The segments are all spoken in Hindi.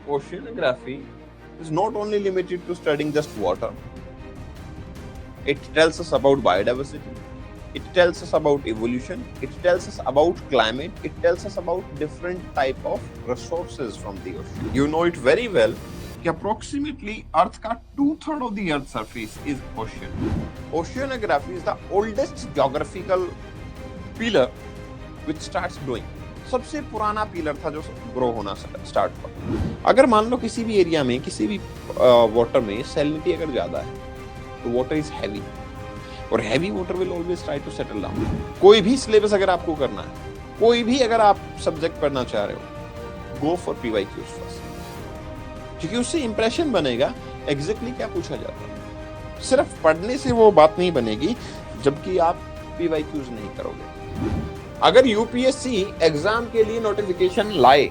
oceanography is not only limited to studying just water. It tells us about biodiversity. It tells us about evolution. It tells us about climate. It tells us about different type of resources from the ocean. You know it very well कि approximately Earth का 2/3 of the Earth's surface is ocean. Oceanography is the oldest geographical pillar which starts growing. सबसे पुराना पिलर था जो ग्रो होना स्टार्ट हुआ. अगर मान लो किसी भी एरिया में किसी भी वाटर में सैलिनिटी अगर ज्यादा है तो वाटर इज हैवी और heavy water will always try to settle down. कोई भी सिलेबस अगर आपको करना है, कोई भी अगर आप सब्जेक्ट पढ़ना चाह रहे हो, गो फॉर पीवाईक्यूज फर्स्ट, क्योंकि उससे इंप्रेशन बनेगा एग्जैक्टली क्या पूछा जाता है. सिर्फ पढ़ने से वो बात नहीं बनेगी जबकि आप पीवाईक्यूज नहीं करोगे. अगर यूपीएससी एग्जाम के लिए नोटिफिकेशन लाए,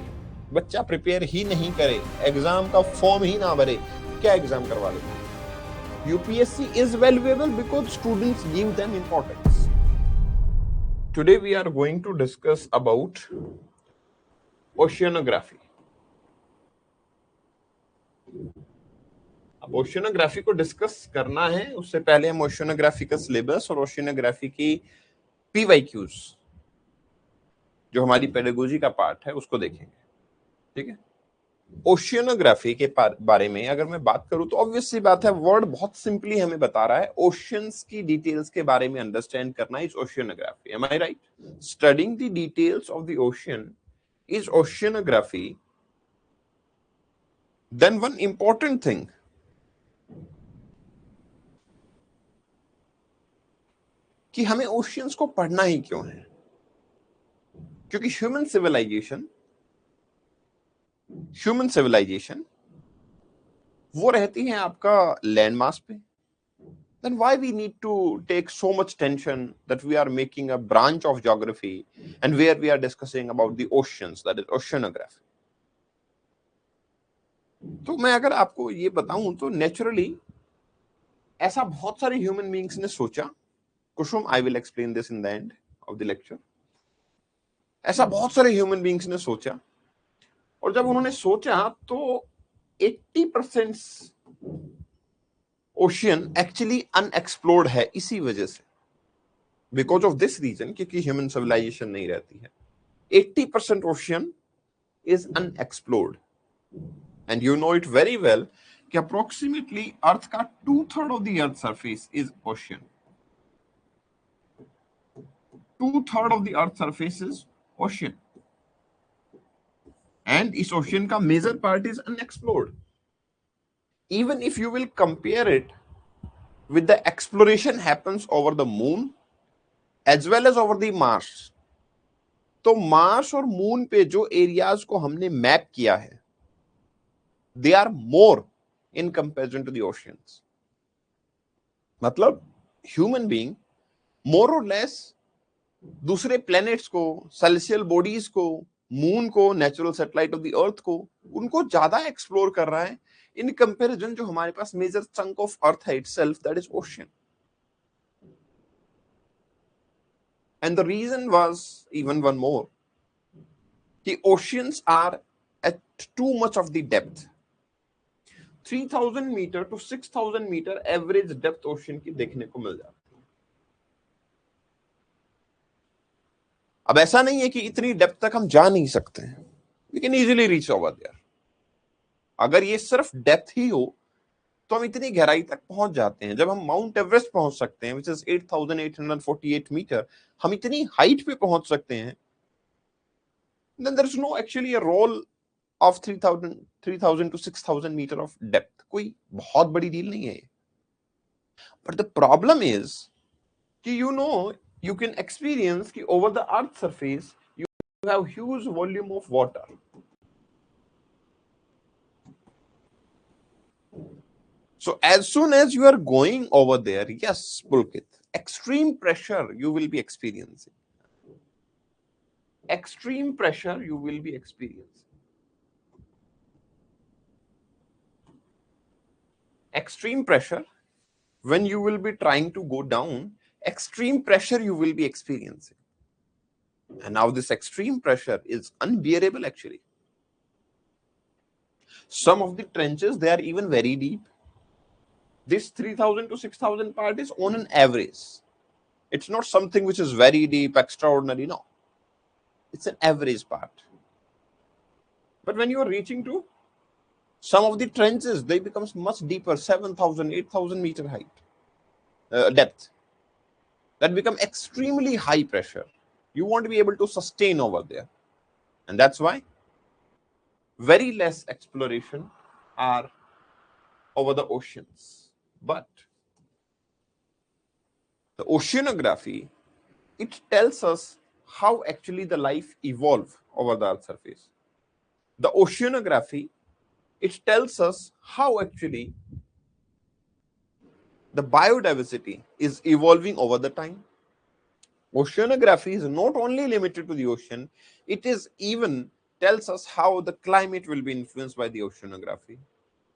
बच्चा प्रिपेयर ही नहीं करे, एग्जाम का फॉर्म ही ना भरे, क्या एग्जाम करवा ले. UPSC is valuable because students give them importance. Today we are going to discuss about oceanography. अब ओशियनोग्राफी को डिस्कस करना है, उससे पहले हम ओशियनोग्राफी का सिलेबस और ओशियनोग्राफी की पीवाईक्यूज जो हमारी पेडागोजी का पार्ट है उसको देखेंगे. ठीक है. ओशियनोग्राफी के बारे में अगर मैं बात करूं तो ऑब्वियस सी बात है, वर्ड बहुत सिंपली हमें बता रहा है. ओशियंस की डिटेल्स के बारे में अंडरस्टैंड करना is oceanography. Am I right? Studying the details of the ocean is oceanography. Then one important thing, कि हमें ओशियंस को पढ़ना ही क्यों है? क्योंकि ह्यूमन सिविलाइजेशन वो रहती है आपका लैंड मास पे. Then why we need to take so much tension that we are making a branch of geography and where we are discussing about the oceans, that is oceanography. तो मैं अगर आपको ये बताऊं तो नेचुरली ऐसा बहुत सारे ह्यूमन बीइंग्स ने सोचा. Kusum, I will explain this in the end of the lecture. ऐसा बहुत सारे ह्यूमन बीइंग्स ने सोचा, और जब उन्होंने सोचा तो 80% ओशियन एक्चुअली अनएक्सप्लोर्ड है. इसी वजह से, बिकॉज ऑफ दिस रीजन, क्योंकि ह्यूमन सिविलाइजेशन नहीं रहती है, 80% ocean is unexplored. And you know it very well कि अप्रोक्सीमेटली अर्थ का 2/3 of the earth surface is ocean. 2/3 of the earth surface is ocean, and इस ओशियन का major part is unexplored. Even if you will compare it with the exploration happens over the moon as well as over the Mars, तो मार्स और मून पे जो एरियाज को हमने मैप किया है, they are more in comparison to the oceans. मतलब ह्यूमन बीइंग मोर और लेस दूसरे प्लैनेट्स को, सेलेस्टियल बॉडीज को, मून को, नेचुरल सैटेलाइट ऑफ द अर्थ को, उनको ज्यादा एक्सप्लोर कर रहा है इन कंपैरिजन जो हमारे पास मेजर चंक ऑफ अर्थ है itself, that is ocean. And the reason was even one more, कि oceans are at too much of the depth. 3000 metre to 6000 metre average depth ocean की देखने को मिल जाती है. अब ऐसा नहीं है कि इतनी डेप्थ तक हम जा नहीं सकते हैं, we can easily reach over there. अगर ये सिर्फ डेप्थ ही हो तो हम इतनी गहराई तक पहुंच जाते हैं. जब हम माउंट एवरेस्ट पहुंच सकते हैं, विच इज 8848 मीटर, हम इतनी हाइट पे पहुंच सकते हैं, then there is no actually a role of 3000 to 6000 metre of depth. कोई बहुत बड़ी डील नहीं है. बट द प्रॉब्लम इज कि you know you can experience कि over the earth surface you have huge volume of water. So as soon as you are going over there, yes, Pulkit, extreme pressure you will be experiencing. Extreme pressure you will be experiencing. Extreme pressure, when you will be trying to go down, extreme pressure you will be experiencing. And now this extreme pressure is unbearable actually. Some of the trenches, they are even very deep. This 3,000 to 6,000 part is on an average. It's not something which is very deep, extraordinary. No, it's an average part. But when you are reaching to some of the trenches, they become much deeper, 7,000, 8,000 meter height, depth. That become extremely high pressure. You won't be able to sustain over there. And that's why very less exploration are over the oceans. But the oceanography, it tells us how actually the life evolve over the Earth's surface. The oceanography, it tells us how actually the biodiversity is evolving over the time. Oceanography is not only limited to the ocean, it is even tells us how the climate will be influenced by the oceanography,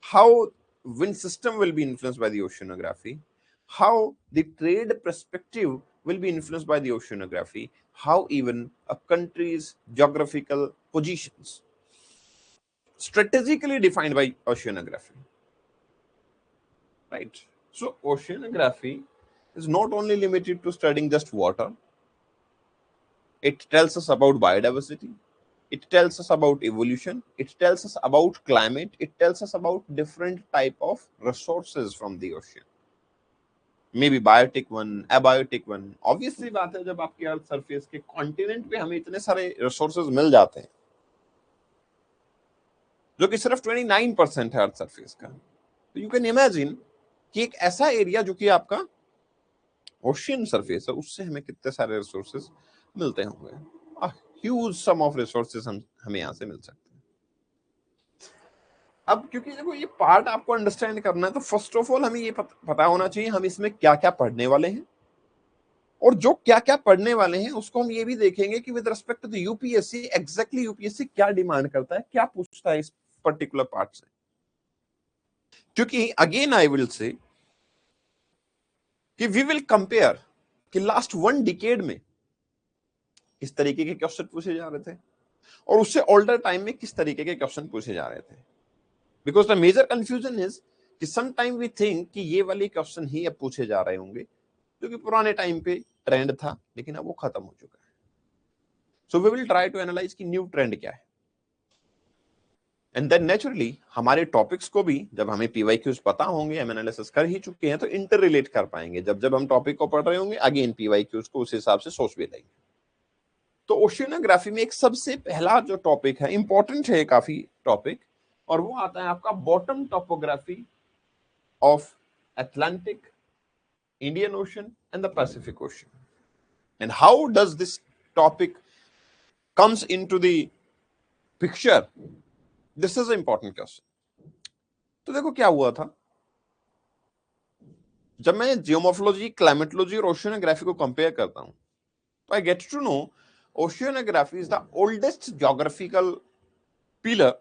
how wind system will be influenced by the oceanography, how the trade perspective will be influenced by the oceanography, how even a country's geographical positions strategically defined by oceanography. Right? So oceanography is not only limited to studying just water. It tells us about biodiversity. It tells us about evolution. It tells us about climate. It tells us about different type of resources from the ocean. Maybe biotic one, abiotic one. Obviously बात है जब आपके अर्थ सरफेस के कॉन्टिनेंट पे हमें इतने सारे रिसोर्सेज मिल जाते हैं जो कि सिर्फ 29% है अर्थ सरफेस का. तो यू कैन इमेजिन कि एक ऐसा एरिया जो कि आपका ओशियन सरफेस है उससे हमें कितने सारे रिसोर्सेज मिलते होंगे. ह्यूज सम ऑफ रिसोर्सेज हमें यहाँ से मिल सकते हैं. अब क्योंकि देखो ये पार्ट आपको अंडरस्टैंड करना है तो फर्स्ट ऑफ ऑल हमें ये पता होना चाहिए हम इसमें क्या क्या पढ़ने वाले हैं और जो क्या क्या पढ़ने वाले हैं उसको हम ये भी देखेंगे कि with respect to the UPSC exactly UPSC क्या डिमांड करता है, क्या पूछता है इस पर्टिकुलर पार्ट से. क्योंकि अगेन आई विल से कि वी विल कंपेयर कि लास्ट 1 डिकेड में किस तरीके के क्वेश्चन पूछे जा रहे थे और उससे ओल्डर टाइम में किस तरीके के क्वेश्चन पूछे जा रहे थे. Because the major confusion is कि सम टाइम वी थिंक कि ये वाले क्वेश्चन ही अब पूछे जा रहे होंगे जो कि पुराने टाइम पे ट्रेंड था लेकिन अब वो खत्म हो चुका है. So we will try to analyse कि न्यू ट्रेंड क्या है. एंड देन नेचुरली हमारे टॉपिक्स को भी जब हमें पीवाईक्यूज पता होंगे, हम एनालिसिस कर ही चुके हैं, तो इंटर रिलेट कर पाएंगे. जब जब हम टॉपिक को पढ़ रहे होंगे अगेन पीवाईक्यूज को उस हिसाब से सोच भी लेंगे. तो ओशियनोग्राफी में एक सबसे पहला जो टॉपिक है, इंपॉर्टेंट है काफी टॉपिक, और वो आता है आपका bottom topography of Atlantic, Indian ocean and the Pacific ocean. And how does this topic comes into the picture? This is an important question. तो देखो क्या हुआ था जब मैं जियोमॉर्फोलॉजी, क्लाइमेटोलॉजी और ओशियनोग्राफी को कंपेयर करता हूं तो I get to know oceanography is the oldest geographical pillar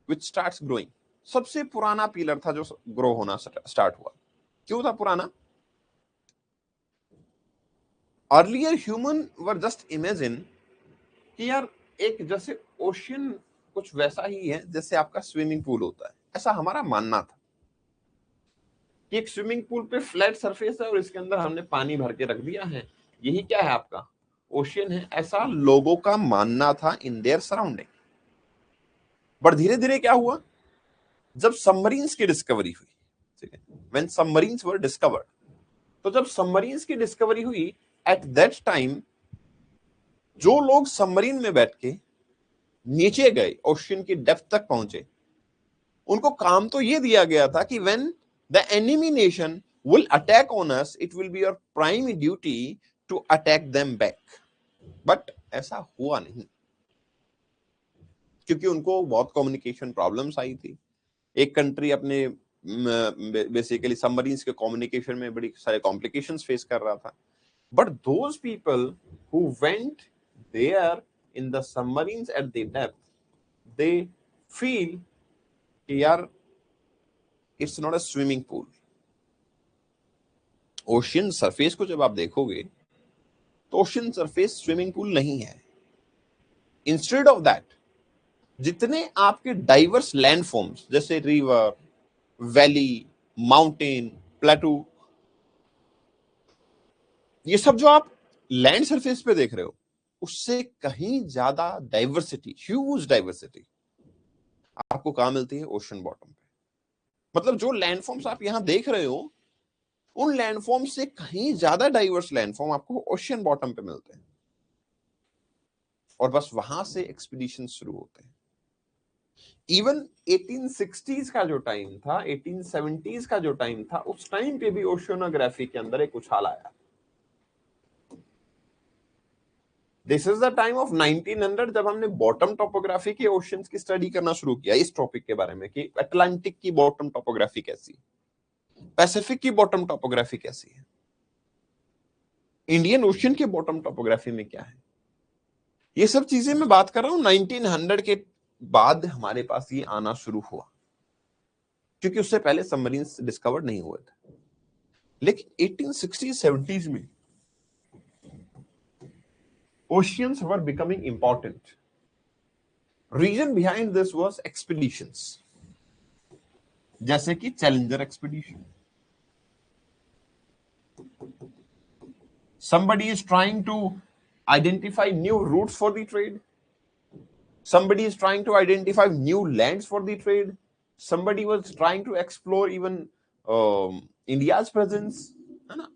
which starts growing. सबसे पुराना पिलर था जो ग्रो होना स्टार्ट हुआ. क्यों था पुराना? Earlier human were just imagine कि यार एक जैसे ओशियन कुछ वैसा ही है जैसे आपका स्विमिंग पूल होता है, ऐसा हमारा मानना था कि एक स्विमिंग पूल पे फ्लैट सरफेस है और इसके अंदर हमने पानी भर के रख दिया है, यही क्या है आपका ओशियन है, ऐसा लोगों का मानना था इन देयर सराउंडिंग. बट धीरे धीरे क्या हुआ, जब सबमरीन्स की डिस्कवरी हुई, ठीक है, व्हेन सबमरीन्स वर डिस्कवर्ड, तो जब सबमरीन्स की डिस्कवरी हुई एट दैट टाइम जो लोग सबमरीन में बैठ के नीचे गए, ओशियन की डेप्थ तक पहुंचे, उनको काम तो ये दिया गया था कि when the enemy nation will attack on us, it will be your prime duty to attack them back. But ऐसा हुआ नहीं क्योंकि उनको बहुत कम्युनिकेशन प्रॉब्लम्स आई थी. एक कंट्री अपने बेसिकली सबमरीन्स के कम्युनिकेशन में बड़ी सारे कॉम्प्लिकेशंस फेस कर रहा था. But those people who went there in the submarines at the depth, they feel कि यार it's not a swimming pool. Ocean surface को जब आप देखोगे तो ओशियन सरफेस स्विमिंग पूल नहीं है. इंस्टेड ऑफ दैट जितने आपके डाइवर्स लैंडफॉर्म्स जैसे रिवर, वैली, माउंटेन, प्लेटू, ये सब जो आप लैंड सरफेस पे देख रहे हो, उससे कहीं ज्यादा डाइवर्सिटी, ह्यूज डाइवर्सिटी आपको कहां मिलती है? ओशन बॉटम पे। मतलब जो लैंडफॉर्म्स आप यहां देख रहे हो, उन लैंडफॉर्म से कहीं ज्यादा डाइवर्स लैंडफॉर्म आपको ओशन बॉटम पे मिलते हैं, और बस वहां से एक्सपीडिशन शुरू होते हैं। इवन 1860s का जो टाइम था, 1870s का जो टाइम था, उस टाइम पे भी ओशियोनोग्राफी के अंदर एक उछाल आया। This is the time of 1900 जब हमने बॉटम टोपोग्राफी के ओशियंस की स्टडी करना शुरू किया, इस टॉपिक के बारे में कि अटलांटिक की बॉटम टोपोग्राफी कैसी है, पैसिफिक की बॉटम टोपोग्राफी कैसी है, इंडियन ओशियन के बॉटम टोपोग्राफी में क्या है। ये सब चीजें मैं बात कर रहा हूं 1900 के बाद हमारे पास ये आना शुरू हुआ, क्योंकि उससे पहले सबमरीन्स डिस्कवर्ड नहीं हुए थे। लेकिन 1860s 70s में oceans were becoming important. Reason behind this was expeditions, जैसे कि challenger expedition. Somebody is trying to identify new routes for the trade. Somebody is trying to identify new lands for the trade. Somebody was trying to explore even India's presence, है ना?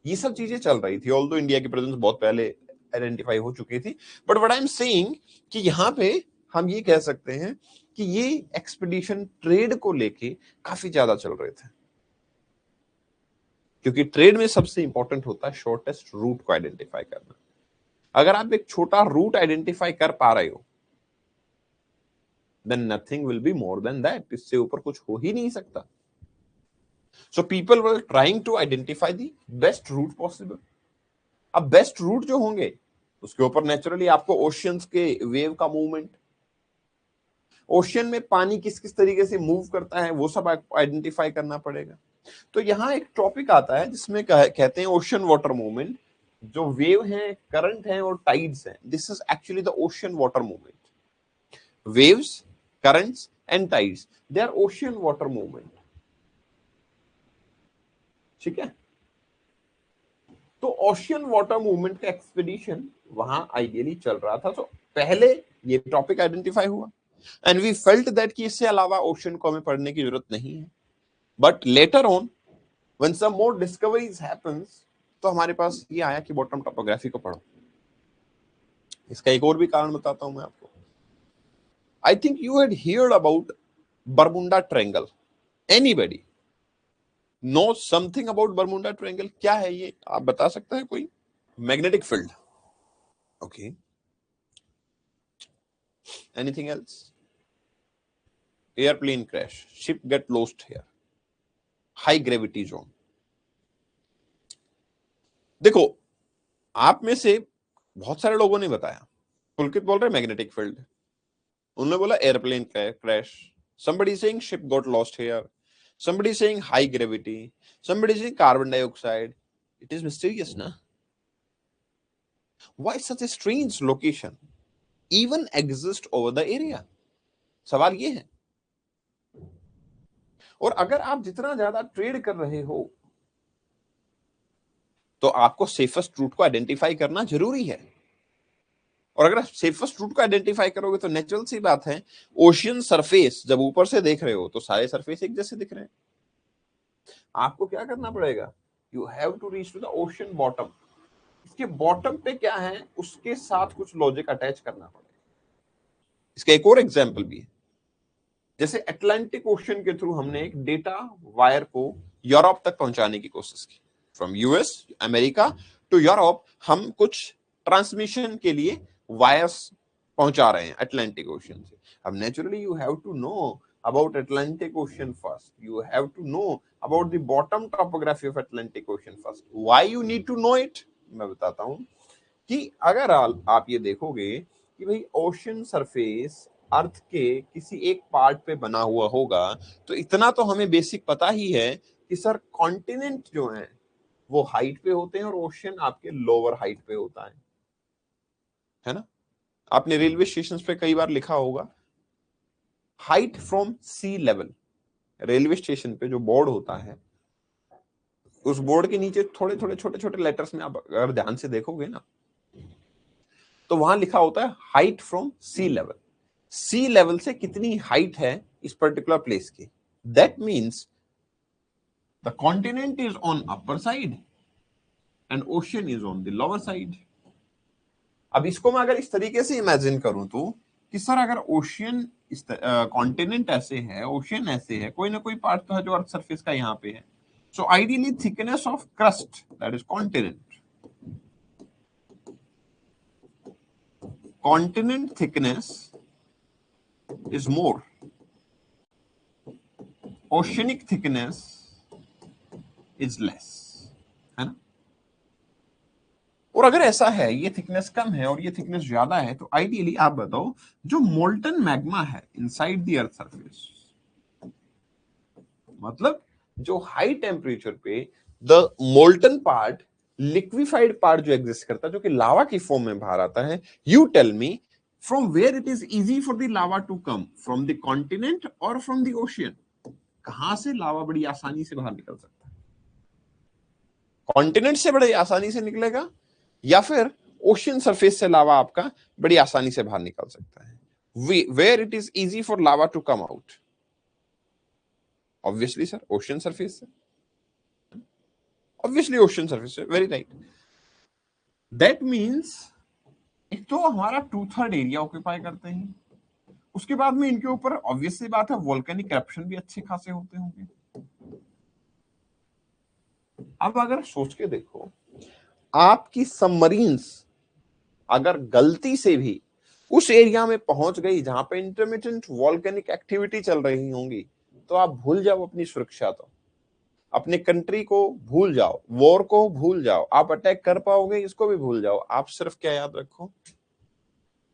ये सब चीजें चल रही थी, ऑल्दो इंडिया की प्रेजेंस बहुत पहले आइडेंटिफाई हो चुकी थी। But what I am saying कि यहाँ पे हम ये कह सकते हैं कि ये एक्सपीडिशन ट्रेड को लेके काफी ज्यादा चल रहे थे, क्योंकि ट्रेड में सबसे इंपॉर्टेंट होता है शॉर्टेस्ट रूट को आइडेंटिफाई करना। अगर आप एक छोटा रूट आइडेंटिफाई कर पा रहे हो, then nothing will be more than that, इससे ऊपर कुछ हो ही नहीं सकता। So people were trying to identify the best route possible. अब बेस्ट रूट जो होंगे उसके ऊपर नेचुरली आपको ओशियंस के वेव का मूवमेंट, ओशियन में पानी किस किस तरीके से मूव करता है, वो सब आपको आइडेंटिफाई करना पड़ेगा। तो यहाँ एक टॉपिक आता है जिसमें कहते हैं ओशियन वाटर मूवमेंट। जो वेव है, करंट है और टाइड्स हैं, this is actually the ocean water movement. Waves, currents and tides, they are ocean water movement. ठीक है? तो ओशियन वाटर मूवमेंट का एक्सपीडिशन वहां आइडियली चल रहा था। तो पहले ये टॉपिक आइडेंटिफाई हुआ एंड वी फेल्ट दैट कि इससे अलावा ओशियन को हमें पढ़ने की जरूरत नहीं है। But later on when some more discoveries happens, तो हमारे पास ये आया कि बॉटम टोपोग्राफी को पढ़ो। इसका एक और भी कारण बताता हूं मैं आपको। I think you had heard about Bermuda triangle. Anybody know something about Bermuda triangle? क्या है ये, आप बता सकते हैं कोई? Magnetic field, okay. Anything else? Airplane crash, ship get lost here, high gravity zone। देखो, आप में से बहुत सारे लोगों ने बताया। पुलकित बोल रहे मैग्नेटिक फील्ड, उन्होंने बोला airplane crash, somebody saying ship got lost here, somebody saying high gravity, somebody saying carbon dioxide। It is mysterious ना? Why such a strange location even exist over the area? सवाल ये है। और अगर आप जितना ज्यादा ट्रेड कर रहे हो, तो आपको सेफेस्ट रूट को आइडेंटिफाई करना जरूरी है। और अगर आप सेफेस्ट रूट को आइडेंटिफाई करोगे तो नेचुरल सी बात है, ओशियन सरफेस जब ऊपर से देख रहे हो तो सारे सरफेस एक जैसे दिख रहे हैं। आपको क्या करना पड़ेगा? You have to reach to the ocean bottom. इसके बॉटम पे क्या है, उसके साथ कुछ लॉजिक अटैच करना पड़ेगा। इसका एक और एग्जाम्पल भी है। जैसे अटलांटिक ओशियन के थ्रू हमने एक डेटा वायर को यूरोप तक पहुंचाने की कोशिश की, from US, America to Europe. हम कुछ ट्रांसमिशन के लिए वायर्स पहुंचा रहे हैं अटलांटिक ओशियन से। अब naturally you have to know about Atlantic ocean first, you have to know about the bottom topography of Atlantic ocean first. Why you need to know it, मैं बताता हूं कि अगर आप ये देखोगे कि भाई ओशियन सरफेस अर्थ के किसी एक पार्ट पे बना हुआ होगा, तो इतना तो हमें बेसिक पता ही है कि सर कॉन्टिनेंट जो है वो हाइट पे होते हैं और ओशियन आपके लोअर हाइट पे होता है ना? आपने रेलवे स्टेशन पे कई बार लिखा होगा height from sea level. Railway station पे जो बोर्ड होता है, उस बोर्ड के नीचे थोड़े थोड़े छोटे छोटे लेटर्स में आप अगर ध्यान से देखोगे ना, तो वहां लिखा होता है height from sea level. Sea level से कितनी हाइट है इस पर्टिकुलर प्लेस की। That means the continent is on upper side and ocean is on the lower side. अब इसको मैं अगर इस तरीके से इमेजिन करूं तो कि सर अगर ओशियन इस कॉन्टिनेंट ऐसे है, ओशियन ऐसे है, कोई ना कोई पार्ट तो है जो अर्थ सरफेस का यहां पे है। So ideally thickness of crust that is continent thickness is more, oceanic thickness is less, है ना। और अगर ऐसा है, ये थिकनेस कम है और ये थिकनेस ज्यादा है, तो आइडियली आप बताओ जो मोल्टन मैग्मा है इनसाइड द अर्थ सरफेस, मतलब जो हाई टेम्परेचर पे the molten part, liquefied part जो एग्जिस्ट करता है, जो कि लावा की फॉर्म में बाहर आता है, you tell me from where it is easy for the lava to come, from the continent और फ्रॉम द ओशियन। कहां से लावा बड़ी आसानी से बाहर निकल सकता है? कॉन्टिनेंट से बड़ी आसानी से निकलेगा या फिर ओशियन सरफेस से लावा आपका बड़ी आसानी से बाहर निकल सकता है? Where it is easy for lava to come out? Obviously sir ocean surface से, ऑब्वियसली ओशियन सरफेस से, वेरी राइट। दैट मीन्स एक तो हमारा 2/3 एरिया ऑक्यूपाई करते हैं, उसके बाद में इनके ऊपर ऑब्वियसली बात है वोल्केनिक करप्शन भी अच्छे खासे होते होंगे। अब अगर सोच के देखो, आपकी सबमरीन्स अगर गलती से भी उस एरिया में पहुंच गई जहां पे इंटरमिटेंट वोल्केनिक एक्टिविटी चल रही होंगी, तो आप भूल जाओ अपनी सुरक्षा, तो अपने कंट्री को भूल जाओ, वॉर को भूल जाओ, आप अटैक कर पाओगे इसको भी भूल जाओ। आप सिर्फ क्या याद रखो,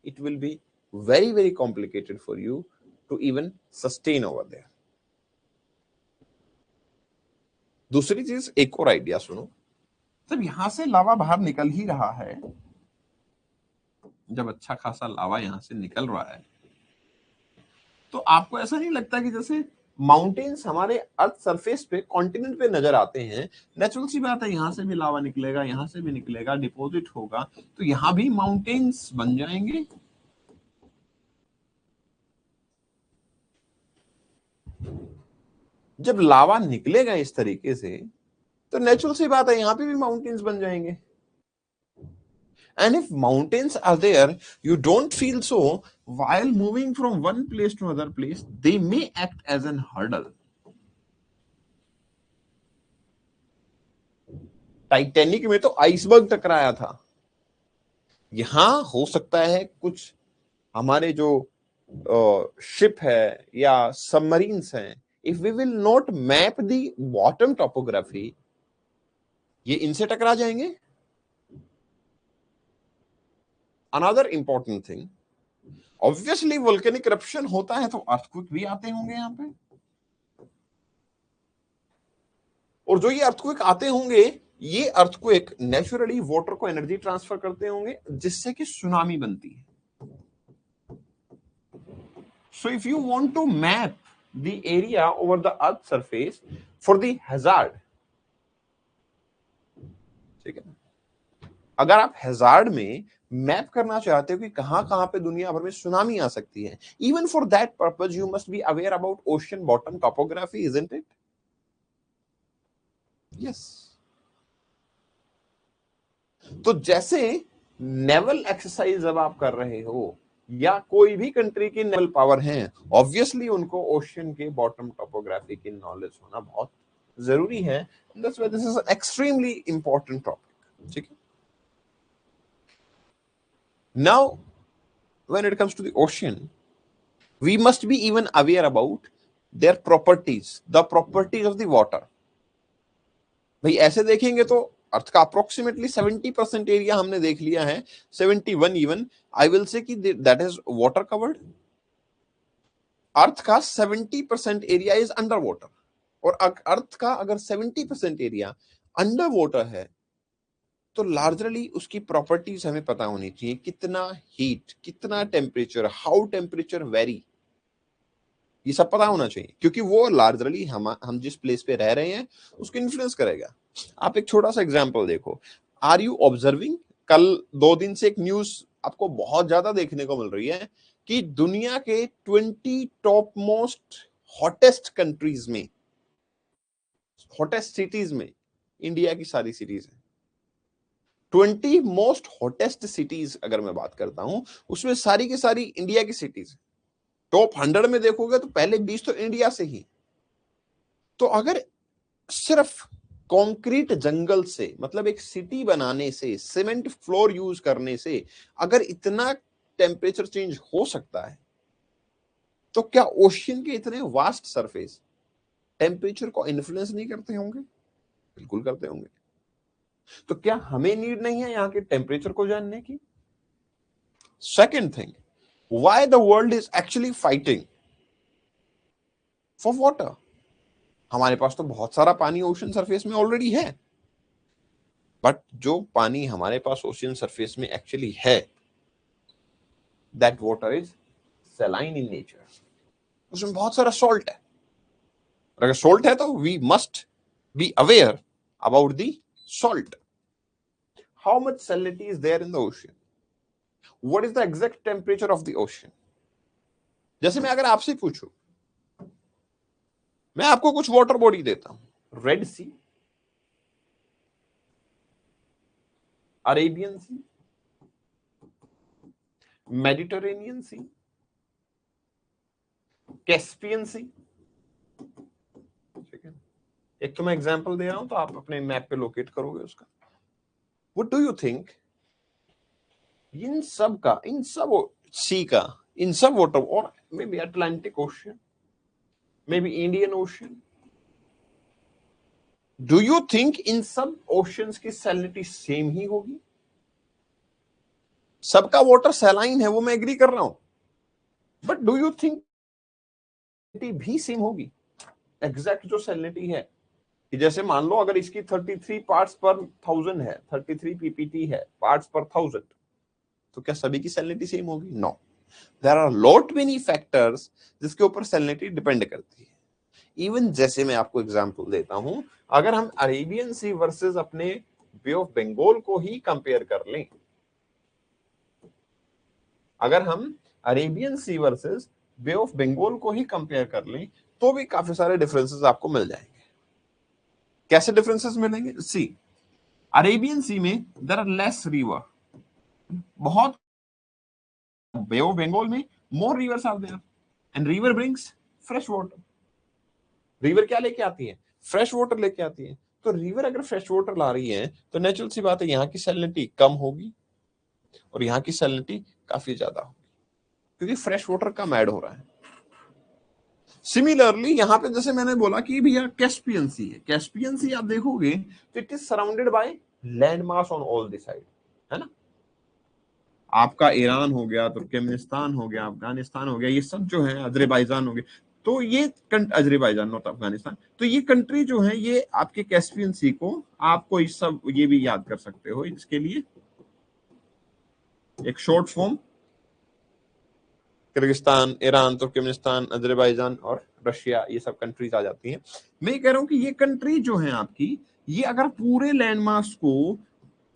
it will be very very complicated for you to even sustain over there. दूसरी चीज, एक और आइडिया सुनो। जब यहां से लावा बाहर निकल ही रहा है, जब अच्छा खासा लावा यहां से निकल रहा है, तो आपको ऐसा नहीं लगता कि जैसे माउंटेन्स हमारे अर्थ सरफेस पे, कॉन्टिनेंट पे नजर आते हैं, नेचुरल सी बात है यहां से भी लावा निकलेगा, यहां से भी निकलेगा, डिपॉजिट होगा, तो यहां भी माउंटेन्स बन जाएंगे। जब लावा निकलेगा इस तरीके से, तो नेचुरल सी बात है यहां पे भी माउंटेन्स बन जाएंगे। And if mountains are there, you don't feel so while moving from one place to another place, they may act as an hurdle. Titanic में तो आइसबर्ग टकराया था, यहां हो सकता है कुछ हमारे जो शिप है या सबमरीन्स हैं, if we will not map the bottom topography, ये इनसे टकरा जाएंगे। Another important thing, obviously volcanic eruption होता है तो अर्थक्वेक भी आते होंगे यहां पे, और जो ये अर्थक्वेक आते होंगे, ये अर्थक्वेक नेचुरली वाटर को एनर्जी ट्रांसफर करते होंगे, जिससे कि सुनामी बनती है। So if you want to map the area over the earth surface for the hazard, ठीक है, अगर आप हैजार्ड में मैप करना चाहते हो कि कहां कहां पे दुनिया भर में सुनामी आ सकती है, even for that purpose you must be aware about ocean bottom topography, isn't it? Yes. तो जैसे नेवल एक्सरसाइज जब आप कर रहे हो, या कोई भी कंट्री की नेवल पावर है, ऑब्वियसली उनको ओशियन के बॉटम टोपोग्राफी की नॉलेज होना बहुत जरूरी है। That's why this is an extremely important topic, ठीक है। Now when it comes to the ocean, we must be even aware about their properties, the properties of the water. भाई ऐसे देखेंगे तो अर्थ का अप्रोक्सीमेटली 70% एरिया हमने देख लिया है, 71 इवन आई विल से कि दैट इज वाटर कवर्ड। अर्थ का 70% एरिया इज अंडर वाटर, और अर्थ का अगर 70% एरिया अंडर वाटर है, तो लार्जली उसकी प्रॉपर्टीज हमें पता होनी चाहिए, कितना हीट, कितना टेम्परेचर, हाउ टेम्परेचर वेरी, ये सब पता होना चाहिए, क्योंकि वो लार्जली हम जिस प्लेस पे रह रहे हैं उसको इन्फ्लुएंस करेगा। आप एक छोटा सा एग्जांपल देखो, आर यू ऑब्जर्विंग, कल 2 दिन से एक न्यूज आपको बहुत ज्यादा देखने को मिल रही है कि दुनिया के 20 टॉप मोस्ट हॉटेस्ट कंट्रीज में, हॉटेस्ट सिटीज में इंडिया की सारी सिटीज है। 20 मोस्ट हॉटेस्ट सिटीज अगर मैं बात करता हूं, उसमें सारी की सारी इंडिया की सिटीज है। टॉप 100 में देखोगे तो पहले 20 तो इंडिया से ही। तो अगर सिर्फ कंक्रीट जंगल से, मतलब एक सिटी बनाने से, सीमेंट फ्लोर यूज करने से अगर इतना टेम्परेचर चेंज हो सकता है, तो क्या ओशियन के इतने वास्ट सरफेस टेम्परेचर को इन्फ्लुएंस नहीं करते होंगे? बिल्कुल करते होंगे। तो क्या हमें नीड नहीं है यहां के टेम्परेचर को जानने की? Second thing, why the world is actually fighting for water. हमारे पास तो बहुत सारा पानी ओशन सरफेस में ऑलरेडी है, बट जो पानी हमारे पास ओशन सरफेस में एक्चुअली है, that water is saline in nature. उसमें बहुत सारा सॉल्ट है, और अगर सॉल्ट है तो we must be aware about the salt. How much salinity is there in the ocean, what is the exact temperature of the ocean. जैसे मैं अगर आपसे पूछूं, मैं आपको कुछ वाटर बॉडी देता हूं, रेड सी, अरेबियन सी, मेडिटेरेनियन सी, कैस्पियन सी, ठीक है। एक तो मैं एग्जांपल दे रहा हूं तो आप अपने मैप पे लोकेट करोगे उसका। व्हाट डू यू थिंक, इन सब का, इन सब सी का, इन सब वाटर, और may be Atlantic ocean, may be Indian ocean, do you think in सब ओशंस की सैलिनिटी सेम ही होगी? सबका वाटर सैलाइन है, वो मैं एग्री कर रहा हूं, बट डू यू थिंक भी सेम होगी? एग्जैक्ट जो सैलिनिटी है, कि जैसे मान लो अगर इसकी 33 पार्ट्स पर 1000 है, 33 पीपीटी है पार्ट्स पर 1000, तो क्या सभी की सैलिनिटी सेम होगी? No, there are lot many factors जिसके ऊपर सैलिनिटी डिपेंड करती है। इवन जैसे मैं आपको एग्जांपल देता हूं, अगर हम अरेबियन सी वर्सेस अपने बे ऑफ बंगाल को ही कंपेयर कर लें, अगर हम Arabian Sea versus Bay of Bengal को ही कंपेयर कर लें, तो भी काफी सारे डिफरेंसेस आपको मिल जाएंगे। कैसे डिफरेंसेस मिलेंगे? सी, अरेबियन सी में देयर आर लेस रिवर, बहुत, बे ऑफ बंगाल में more rivers are there, and river brings fresh water. River क्या लेके आती है? फ्रेश वाटर लेके आती है। तो रिवर अगर फ्रेश वाटर ला रही है तो नेचुरल सी बात है यहाँ की सैलिनिटी कम होगी और यहाँ की सैलिनिटी काफी ज्यादा होगी, क्योंकि फ्रेश वाटर कम ऐड हो रहा है। सिमिलरली यहाँ पे जैसे मैंने बोला कि भैया कैस्पियन सी है, कैस्पियन सी आप देखोगे तो it is surrounded by land mass on all the side, है ना। आपका ईरान हो गया, तुर्कमेनिस्तान हो गया, अफगानिस्तान हो गया, ये सब जो है, अजरबैजान हो गया, तो ये अजरबैजान नॉट अफगानिस्तान, तो ये कंट्री जो है ये आपके कैस्पियन सी को, आपको इस सब ये भी याद कर सकते हो, इसके लिए एक short form Kyrgyzstan, Iran, Turkmenistan, Azerbaijan और रशिया, ये सब कंट्रीज आ जाती हैं। मैं कह रहा हूं कि ये कंट्री जो है आपकी, ये अगर पूरे लैंड मास को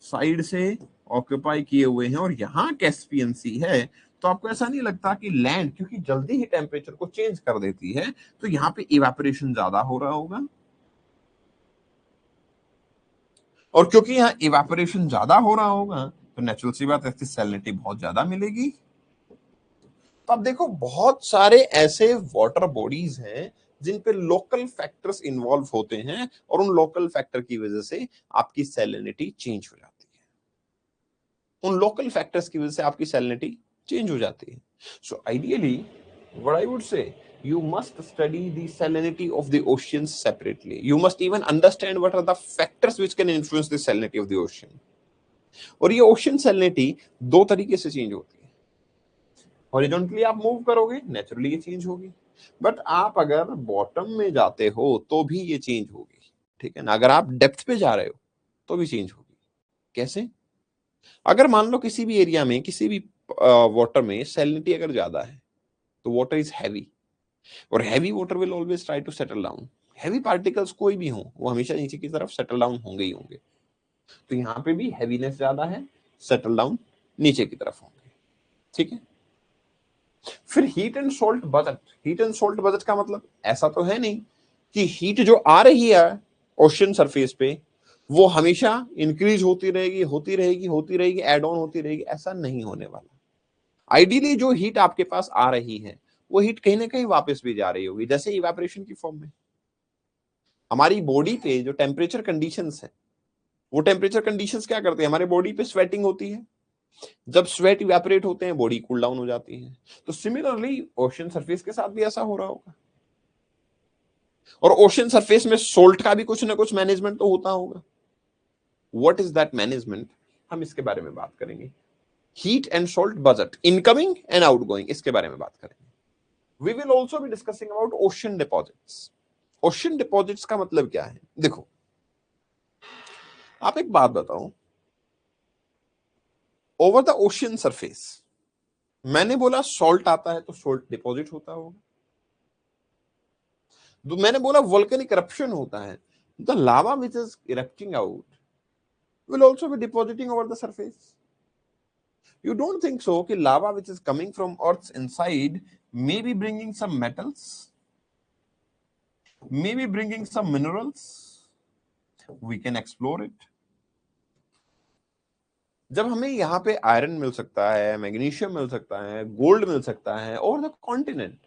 साइड से ऑक्यूपाई किए हुए हैं और यहाँ कैस्पियन सी है, तो आपको ऐसा नहीं लगता कि लैंड, क्योंकि जल्दी ही टेम्परेचर को चेंज कर देती है, तो यहाँ पे इवेपोरेशन ज्यादा हो रहा होगा, और क्योंकि यहाँ इवेपोरेशन ज्यादा हो रहा होगा तो नेचुरल सी बात है, इसकी सैलिनिटी बहुत ज्यादा मिलेगी। तो आप देखो बहुत सारे ऐसे वाटर बॉडीज हैं जिन पे लोकल फैक्टर्स इन्वॉल्व होते हैं, और उन लोकल फैक्टर की वजह से आपकी सैलिनिटी चेंज हो जाती है, उन लोकल फैक्टर्स की वजह से आपकी सैलिनिटी चेंज हो जाती है। So ideally what I would से, you must study the salinity of the oceans separately. You must even understand what are the factors which can influence the salinity of the ocean. और ये ओशन सैलिनिटी दो तरीके से चेंज होती है। हॉरिजॉन्टली आप मूव करोगे, नेचुरली ये चेंज होगी, बट आप अगर बॉटम में जाते हो तो भी ये चेंज होगी, ठीक है ना। अगर आप डेप्थ पे जा रहे हो तो भी चेंज होगी। कैसे? अगर मान लो किसी भी एरिया में, किसी भी वाटर में सैलिनिटी अगर ज्यादा है तो वाटर इज हैवी, और heavy water will always try to settle down. Heavy particles कोई भी हो वो हमेशा नीचे की तरफ सेटल डाउन होंगे ही होंगे। तो यहाँ पे भी हैवीनेस ज्यादा है, सेटल डाउन नीचे की तरफ होंगे। ठीक है। फिर heat and salt budget. Heat and salt budget का मतलब ऐसा तो है नहीं कि हीट जो आ रही है ओशन सरफेस पे वो हमेशा इंक्रीज होती रहेगी होती रहेगी होती रहेगी, एड ऑन होती रहेगी, ऐसा नहीं होने वाला। आइडियली जो हीट आपके पास आ रही है वो हीट कहीं ना कहीं वापस भी जा रही होगी, जैसे इवेपोरेशन की फॉर्म में। हमारी बॉडी पे जो टेम्परेचर कंडीशंस है वो टेम्परेचर कंडीशंस क्या करते हैं, हमारे बॉडी पे स्वेटिंग होती है, जब स्वेट इवेपोरेट होते हैं बॉडी कूल डाउन हो जाती है। तो सिमिलरली ओशन सरफेस के साथ भी ऐसा हो रहा होगा। और ओशन सरफेस में सोल्ट का भी कुछ ना कुछ मैनेजमेंट तो होता होगा। व्हाट इज दैट मैनेजमेंट, हम इसके बारे में बात करेंगे। Heat and salt budget, incoming and outgoing, इसके बारे में बात करेंगे। We will also be discussing about ocean deposits. Ocean deposits का मतलब क्या है, देखो आप एक बात बताओ, ओवर द ओशन सरफेस मैंने बोला सॉल्ट आता है तो सॉल्ट डिपॉजिट होता होगा। मैंने बोला वोल्केनिक इरप्शन होता है, the lava which is erupting out will also be depositing over the surface. You don't think so कि lava which is coming from Earth's inside may be bringing some metals, may be bringing some minerals. We can explore it. जब हमें यहाँ पे आयरन मिल सकता है, मैग्नीशियम मिल सकता है, गोल्ड मिल सकता है और द कॉन्टिनेंट,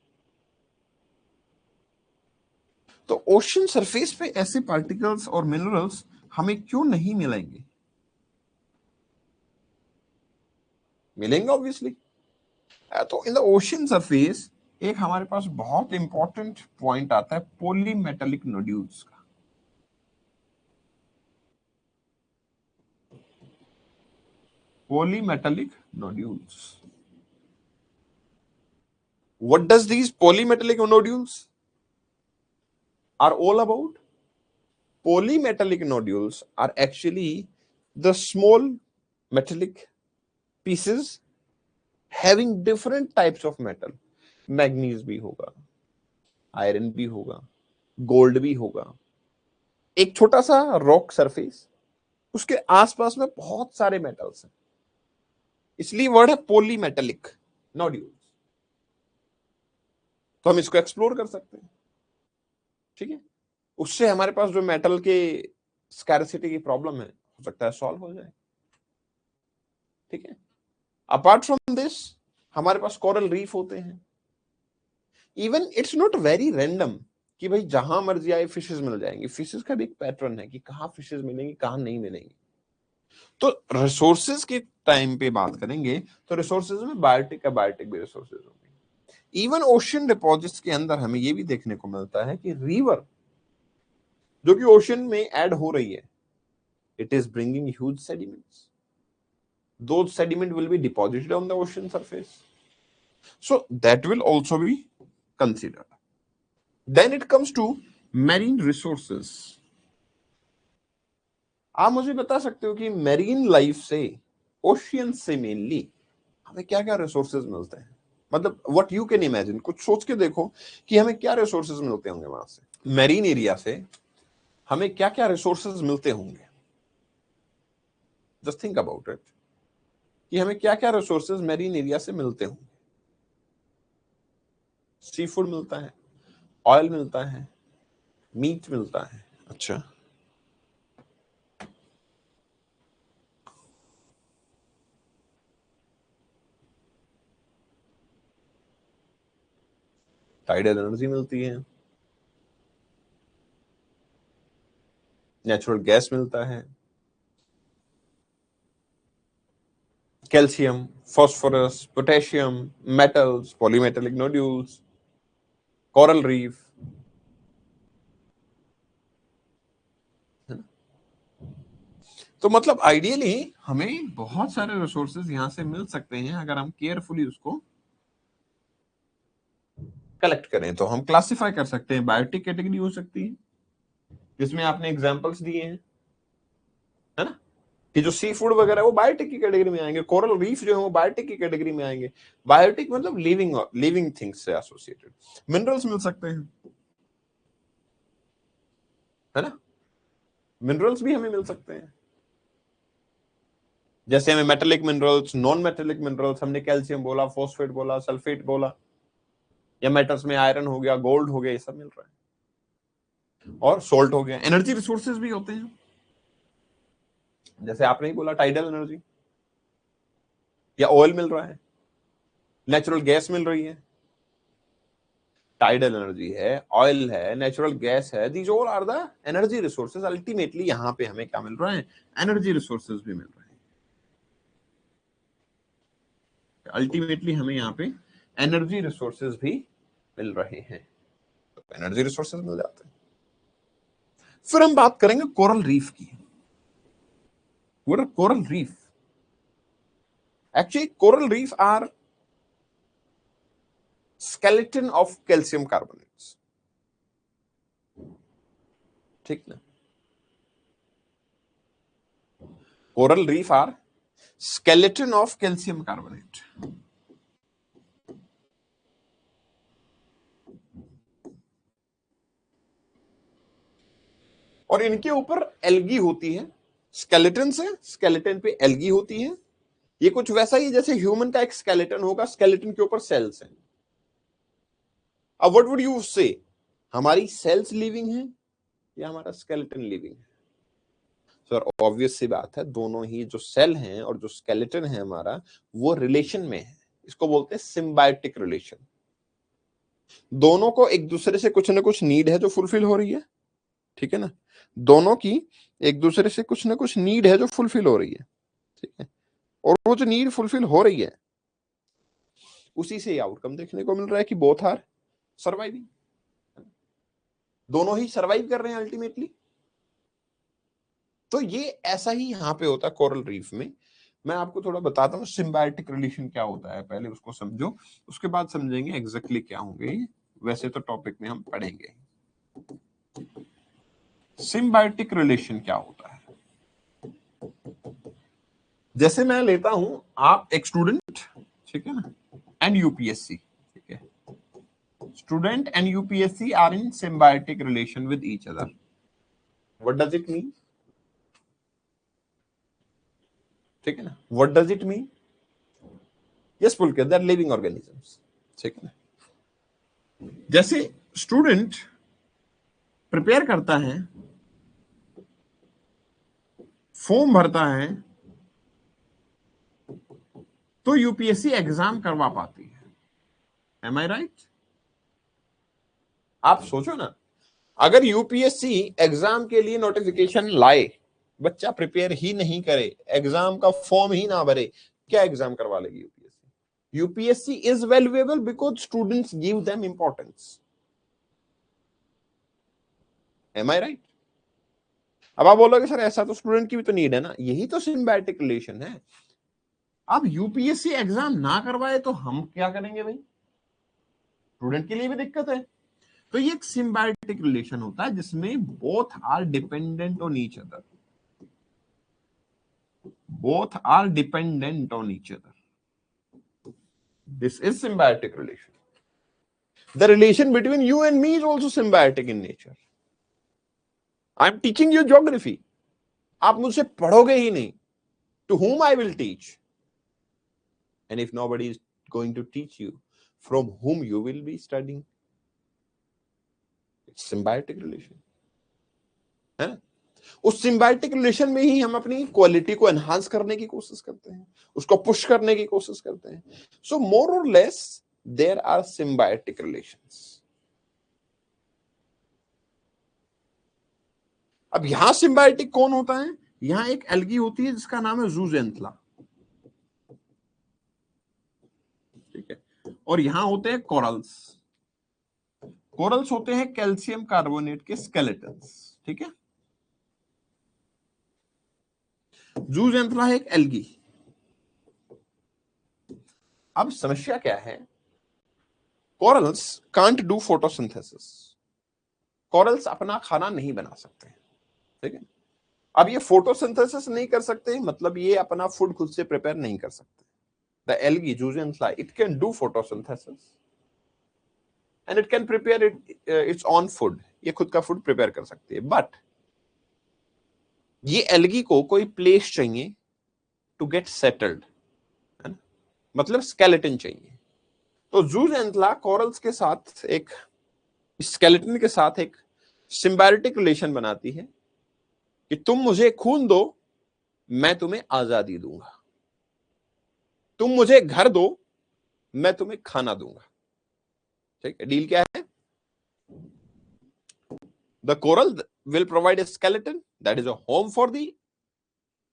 तो ओशन सरफेस पे ऐसे पार्टिकल्स और मिनरल्स हमें क्यों नहीं मिलेंगे? मिलेंगे ऑब्वियसली। तो इन द ओशन सरफेस एक हमारे पास बहुत इंपॉर्टेंट पॉइंट आता है पॉलीमेटेलिक नोड्यूल्स का। Polymetallic nodules. What does these polymetallic nodules are all about? Polymetallic nodules are actually the small metallic pieces having different types of metal. Manganese भी होगा, आयरन भी होगा, गोल्ड भी होगा। एक छोटा सा रॉक सरफेस, उसके आसपास में बहुत सारे मेटल्स हैं, इसलिए वर्ड है पॉलीमेटेलिक नोड्यूल्स। तो हम इसको एक्सप्लोर कर सकते हैं। ठीक है, उससे हमारे पास जो मेटल के स्कैरसिटी की प्रॉब्लम है हो सकता है सॉल्व हो जाए। ठीक है, अपार्ट फ्रॉम दिस हमारे पास कोरल रीफ होते हैं। Even it's not very random कि भाई जहां मर्जी आए फिशेस मिल जाएंगे। फिशेस का भी एक पैटर्न है कि कहां फिशेस मिलेंगी कहां नहीं मिलेंगी। तो रिसोर्सेज के टाइम पे बात करेंगे तो रिसोर्सेज में बायोटिक भी रिसोर्सेज होंगे। इवन ओशन डिपॉजिट्स के अंदर हमें यह भी देखने को मिलता है कि रिवर जो कि ओशन में ऐड हो रही है, it is bringing huge sediments. Those sediment will be deposited on the ocean surface. So that will also be considered. Then it comes to marine resources. आप मुझे बता सकते हो कि मैरीन लाइफ से, ओशियन से मेनली हमें क्या क्या रिसोर्सेज मिलते हैं? मतलब व्हाट यू कैन इमेजिन, कुछ सोच के देखो कि हमें क्या रिसोर्सेज मिलते होंगे वहां से, मैरीन एरिया से हमें क्या क्या रिसोर्सेज मिलते होंगे। जस्ट थिंक अबाउट इट कि हमें क्या क्या रिसोर्सेज मैरीन एरिया से मिलते होंगे। सी फूड मिलता है, ऑयल मिलता है, मीट मिलता है। अच्छा, टाइडल एनर्जी मिलती है, नेचुरल गैस मिलता है, calcium, phosphorus, potassium, metals, polymetallic nodules, coral reef. तो मतलब आइडियली हमें बहुत सारे रिसोर्सेज यहां से मिल सकते हैं अगर हम केयरफुली उसको कलेक्ट करें। तो हम क्लासिफाई कर सकते हैं, बायोटिक कैटेगरी हो सकती है जिसमें आपने एग्जांपल्स दिए हैं, है ना, कि जो सी फूड वगैरह वो बायोटिक की कैटेगरी में आएंगे, कोरल रीफ जो है वो बायोटिक की कैटेगरी में आएंगे। बायोटिक मतलब लिविंग लिविंग थिंग्स से एसोसिएटेड। मिनरल्स मिल सकते हैं, है ना, मिनरल्स भी हमें मिल सकते हैं। जैसे हमें metallic minerals, non metallic minerals, हमने कैल्शियम बोला, फॉस्फेट बोला, सल्फेट बोला, या मेटल्स में आयरन हो गया, गोल्ड हो गया, ये सब मिल रहा है। और सोल्ट हो गया। एनर्जी रिसोर्सेज भी होते हैं, जैसे आपने ही बोला टाइडल एनर्जी, या ऑयल मिल रहा है, नेचुरल गैस मिल रही है, टाइडल एनर्जी है, ऑयल है, नेचुरल गैस है, these all are the energy resources. Ultimately यहां पे हमें क्या मिल रहा है, एनर्जी रिसोर्सेज भी मिल रहे हैं। अल्टीमेटली हमें यहाँ पे एनर्जी रिसोर्सेज भी मिल रहे हैं, तो एनर्जी रिसोर्सेज मिल जाते हैं। फिर हम बात करेंगे कोरल रीफ की। Coral reef, actually coral reef are skeleton of calcium carbonates, ठीक ना। Coral reef are skeleton of calcium carbonate। और इनके ऊपर एल्गी होती है, स्केलेटन से स्केलेटन पे एल्गी होती है। ये कुछ वैसा ही जैसे ह्यूमन का एक स्केलेटन होगा, स्केलेटन के ऊपर सेल्स हैं। अब व्हाट वुड यू से, हमारी सेल्स लिविंग है या हमारा स्केलेटन लिविंग है? सर ऑब्वियस सी बात है, दोनों ही जो सेल हैं और जो स्केलेटन है हमारा, वो रिलेशन में है। इसको बोलते हैं सिम्बायोटिक रिलेशन। दोनों को एक दूसरे से कुछ ना कुछ नीड है जो फुलफिल हो रही है, ठीक है ना। दोनों की एक दूसरे से कुछ ना कुछ नीड है जो फुलफिल हो रही है, ठीक है। और वो जो नीड फुलफिल हो रही है, उसी से आउटकम देखने को मिल रहा है कि बोथ आर सर्वाइविंग, दोनों ही सर्वाइव कर रहे हैं अल्टीमेटली। तो ये ऐसा ही यहां पे होता है कोरल रीफ में। मैं आपको थोड़ा बताता हूँ सिम्बायोटिक रिलेशन क्या होता है, पहले उसको समझो, उसके बाद समझेंगे एग्जैक्टली क्या होंगे। वैसे तो टॉपिक में हम पढ़ेंगे सिम्बायोटिक रिलेशन क्या होता है। जैसे मैं लेता हूं, आप एक स्टूडेंट, ठीक है ना, एंड यूपीएससी, ठीक है, student and UPSC are in symbiotic relation with each other. What does it mean? ठीक है ना, what does it mean? Yes Pulkit, they are living organisms, ठीक है ना। जैसे स्टूडेंट प्रिपेयर करता है, फॉर्म भरता है, तो यूपीएससी एग्जाम करवा पाती है। M I right? आप सोचो ना, अगर यूपीएससी एग्जाम के लिए नोटिफिकेशन लाए, बच्चा प्रिपेयर ही नहीं करे, एग्जाम का फॉर्म ही ना भरे, क्या एग्जाम करवा लेगी UPSC? UPSC is valuable because students give them importance. Am I right? अब आप बोलोगे सर ऐसा तो स्टूडेंट की भी तो नीड है ना, यही तो सिम्बायोटिक रिलेशन है। अब यूपीएससी एग्जाम ना करवाए तो हम क्या करेंगे भाई? स्टूडेंट के लिए भी दिक्कत है। तो ये एक सिम्बायोटिक रिलेशन होता है जिसमें both are dependent on each other, both are dependent on each other. This is symbiotic relation. The relation between you and me is also symbiotic in nature. I am teaching you geography. आप मुझसे पढ़ोगे ही नहीं, to whom I will teach? And if nobody is going to teach you, from whom you will be studying? It's symbiotic relation, है ना? उस सिम्बायोटिक रिलेशन में ही हम अपनी क्वालिटी को एनहांस करने की कोशिश करते हैं, उसको पुश करने की कोशिश करते हैं। सो मोर और less there are symbiotic relations. अब यहां सिम्बायोटिक कौन होता है? यहां एक एल्गी होती है जिसका नाम है जूजेंथला, ठीक है। और यहां होते हैं कोरल्स। कोरल्स होते हैं कैल्शियम कार्बोनेट के स्केलेटन्स, ठीक है। जूजेंथला है एक एल्गी। अब समस्या क्या है? Corals can't do photosynthesis. Corals अपना खाना नहीं बना सकते, ठीक है। अब ये फोटोसिंथेसिस नहीं कर सकते, मतलब ये अपना फूड खुद से प्रिपेयर नहीं कर सकते. The algae zooxanthellae, it can do photosynthesis and it can prepare its own food. ये खुद का फूड प्रिपेयर कर सकती है. बट ये एल्गी को कोई प्लेस चाहिए टू गेट सेटल्ड, है ना, मतलब स्केलेटन चाहिए. तो ज़ूज़ेंथला कोरल्स के साथ एक स्केलेटन के साथ एक सिम्बायोटिक रिलेशन बनाती है कि तुम मुझे खून दो, मैं तुम्हें आजादी दूंगा. तुम मुझे घर दो, मैं तुम्हें खाना दूंगा. ठीक है, डील क्या है? The coral will provide a skeleton that is a home for the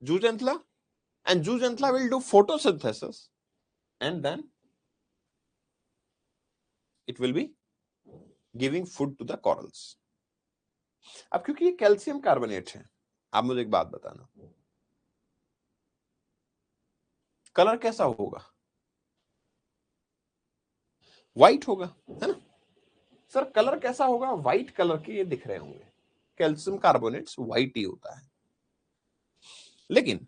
zooxanthella, and zooxanthella will do photosynthesis, and then it will be giving food to the corals. अब क्योंकि ये कैल्शियम कार्बोनेट है, आप मुझे एक बात बताना, कलर कैसा होगा? व्हाइट होगा, है ना सर? कलर कैसा होगा? व्हाइट कलर के ये दिख रहे होंगे. कैल्शियम कार्बोनेट्स व्हाइट ही होता है. लेकिन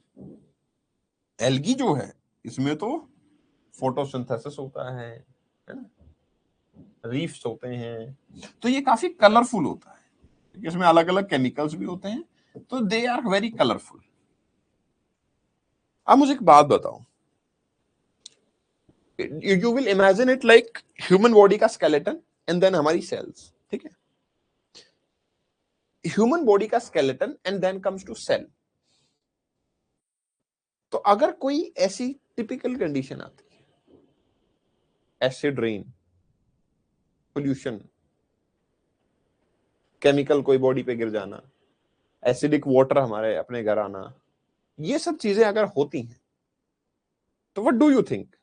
एल्गी जो है इसमें तो फोटोसिंथेसिस होता है ना, रीफ्स होते हैं, तो ये काफी कलरफुल होता है. इसमें अलग अलग केमिकल्स भी होते हैं, तो दे आर वेरी कलरफुल. अब मुझे एक बात बताओ, you will imagine it like human body का स्केलेटन एंड देन हमारी सेल्स. ठीक है, ह्यूमन बॉडी का skeleton and then comes to cell. तो अगर कोई ऐसी टिपिकल कंडीशन आती है, एसिड रेन, पोल्यूशन, केमिकल कोई बॉडी पे गिर जाना, एसिडिक वाटर हमारे अपने घर आना, ये सब चीजें अगर होती हैं, तो what do you think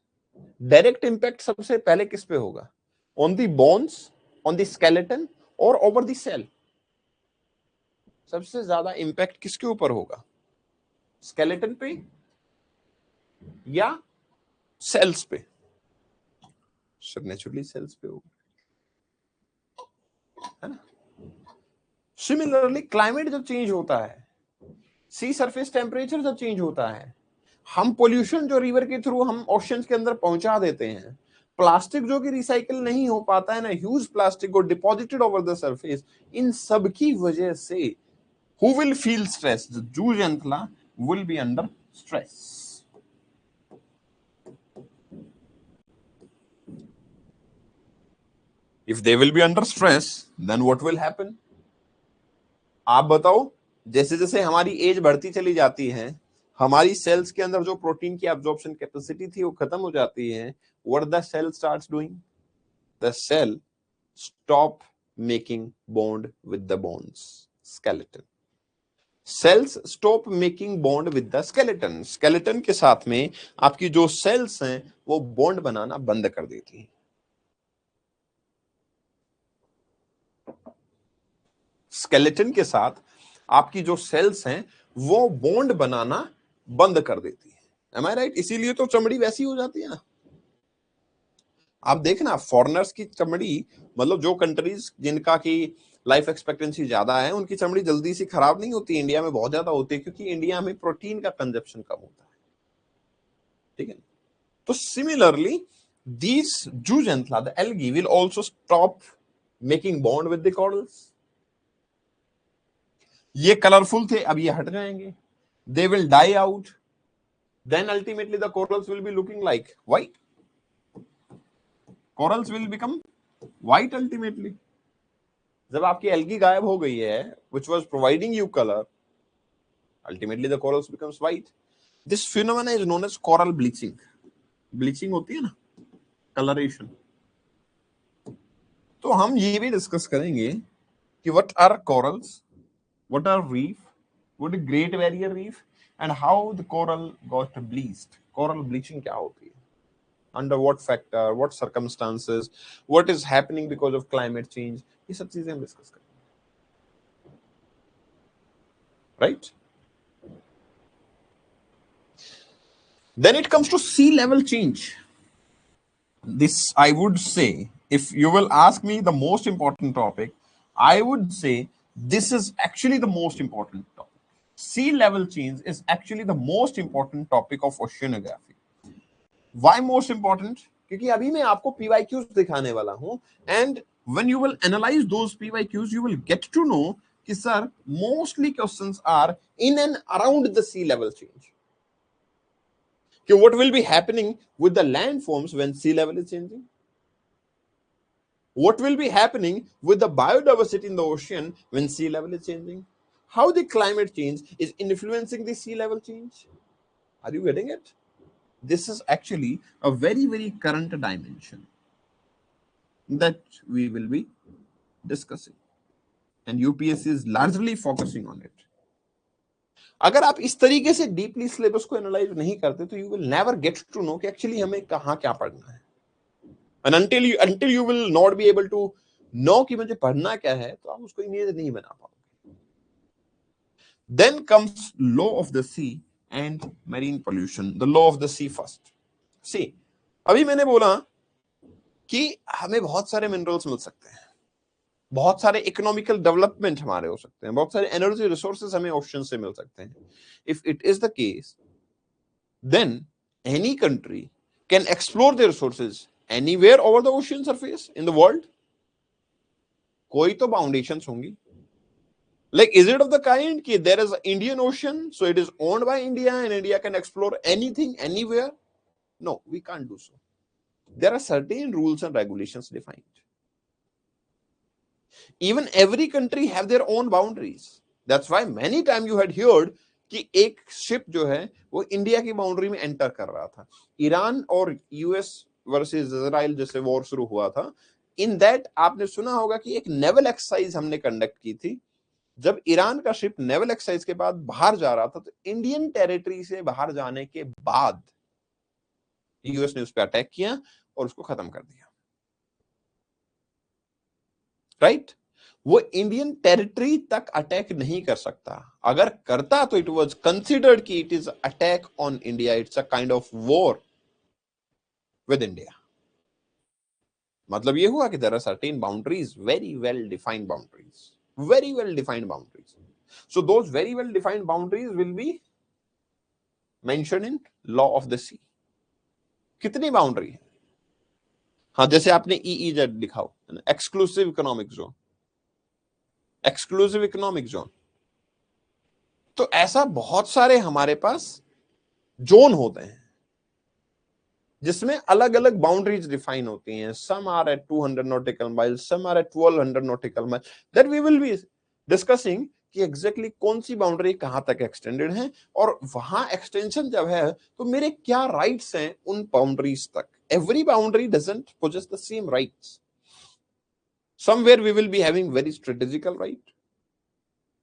direct impact सबसे पहले किस पे होगा? On the bones, on the skeleton और ओवर द सेल? सबसे ज्यादा इंपैक्ट किसके ऊपर होगा? स्केलेटन पे या सेल्स पे? सर नेचुरली सेल्स पे होगा, है ना. सिमिलरली क्लाइमेट जब चेंज होता है, सी सरफेस टेम्परेचर जब चेंज होता है, हम पोल्यूशन जो रिवर के थ्रू हम ओशंस के अंदर पहुंचा देते हैं, प्लास्टिक जो कि रिसाइकिल नहीं हो पाता है ना, ह्यूज प्लास्टिक को डिपॉजिटेड ओवर द सरफेस, इन सब की वजह से who will feel stress? Zooxanthellae will be under stress. If they will be under stress, then what will happen? आप बताओ, जैसे जैसे हमारी एज बढ़ती चली जाती है, हमारी सेल्स के अंदर जो प्रोटीन की एब्जॉर्प्शन कैपेसिटी थी वो खत्म हो जाती है. What the cell starts doing? The cell stop making bond with the bones, skeleton. Cells stop making bond with the skeleton. Skeleton के साथ में आपकी जो सेल्स हैं वो बॉन्ड बनाना बंद कर देती हैं. स्केलेटन के साथ आपकी जो सेल्स हैं वो बॉन्ड बनाना बंद कर देती है. M I right? इसीलिए तो चमड़ी वैसी हो जाती है ना. आप देखना फॉरेनर्स की चमड़ी, मतलब जो कंट्रीज जिनका की लाइफ एक्सपेक्टेंसी ज्यादा है, उनकी चमड़ी जल्दी से खराब नहीं होती. इंडिया में बहुत ज्यादा होती है, क्योंकि इंडिया में प्रोटीन का कंजप्शन कम होता है. ठीक है, तो similarly these zooxanthella, the algae, will also stop making bond with the corals. ये कलरफुल थे, अब ये हट जाएंगे, they will die out, then ultimately the corals will be looking like white. Corals will become white ultimately. जब आपकी algae गायब हो गई है, which was providing you color, ultimately the corals becomes white. This phenomena is known as coral bleaching. Bleaching होती है ना, coloration. तो हम ये भी डिस्कस करेंगे कि what are corals, what are reef, what is Great Barrier Reef, and how the coral got bleached. Coral bleaching क्या होती है, under what factor, what circumstances, what is happening because of climate change, ये सब चीजें हम डिस्कस करेंगे. Right? Then it comes to sea level change. This, I would say, if you will ask me the most important topic, I would say this is actually the most important topic. sea level change is actually the most important topic of oceanography. Why most important? क्योंकि अभी मैं आपको PYQs दिखाने वाला हूं, and when you will analyze those PYQs, you will get to know कि sir, mostly questions are in and around the sea level change. कि what will be happening with the landforms when sea level is changing? What will be happening with the biodiversity in the ocean when sea level is changing? How the climate change is influencing the sea level change? Are you getting it? This is actually a very, very current dimension that we will be discussing. And UPSC is largely focusing on it. अगर आप इस तरीके से डीपली सिलेबस को एनालाइज नहीं करते तो you will never get to know कि एक्चुअली हमें कहां क्या पढ़ना है. And until you will not be able to know कि मुझे पढ़ना क्या है, तो आप उसको इमेज नहीं बना पाओगे. Then comes law of the sea and marine pollution. The law of the sea first. See, अभी मैंने बोला कि हमें बहुत सारे मिनरल्स मिल सकते हैं, बहुत सारे इकोनॉमिकल डेवलपमेंट हमारे हो सकते हैं, बहुत सारे एनर्जी रिसोर्सेज हमें ओशन से मिल सकते हैं. If it is the case, then any country can explore the resources anywhere over the ocean surface in the world. कोई तो बाउंडेशंस होंगी. Like, is it of the kind कि there is an Indian Ocean, so it is owned by India and India can explore anything, anywhere? No, we can't do so. There are certain rules and regulations defined. Even every country have their own boundaries. That's why many times you had heard कि एक शिप जो है वो इंडिया की बाउंड्री में एंटर कर रहा था. ईरान और यूएस वर्सेस इजराइल जैसे वॉर शुरू हुआ था, इन दैट आपने सुना होगा कि एक नेवल एक्सरसाइज हमने कंडक्ट की थी. जब ईरान का शिप नेवल एक्सरसाइज के बाद बाहर जा रहा था, तो इंडियन टेरिटरी से बाहर जाने के बाद यूएस ने उस पर अटैक किया और उसको खत्म कर दिया. राइट? वो इंडियन टेरिटरी तक अटैक नहीं कर सकता. अगर करता तो इट वाज कंसिडर्ड कि it is attack on India. It's a kind of war with India. मतलब ये हुआ कि there are certain boundaries, very well defined boundaries. Very well defined boundaries. So those very well defined boundaries will be mentioned in law of the sea. कितनी बाउंड्री है? हाँ, जैसे आपने EEZ लिखा हो, exclusive economic zone, exclusive economic zone. तो ऐसा बहुत सारे हमारे पास जोन होते हैं जिसमें अलग अलग बाउंड्रीज डिफाइन होती हैं. Some are at 200 nautical miles, some are at 1200 nautical miles. That we will be discussing कि एग्जैक्टली कौन सी बाउंड्री कहां तक एक्सटेंडेड है, और वहां एक्सटेंशन जब है तो मेरे क्या राइट्स हैं उन बाउंड्रीज तक. Every boundary doesn't possess the same rights. Somewhere we will be having very strategical right,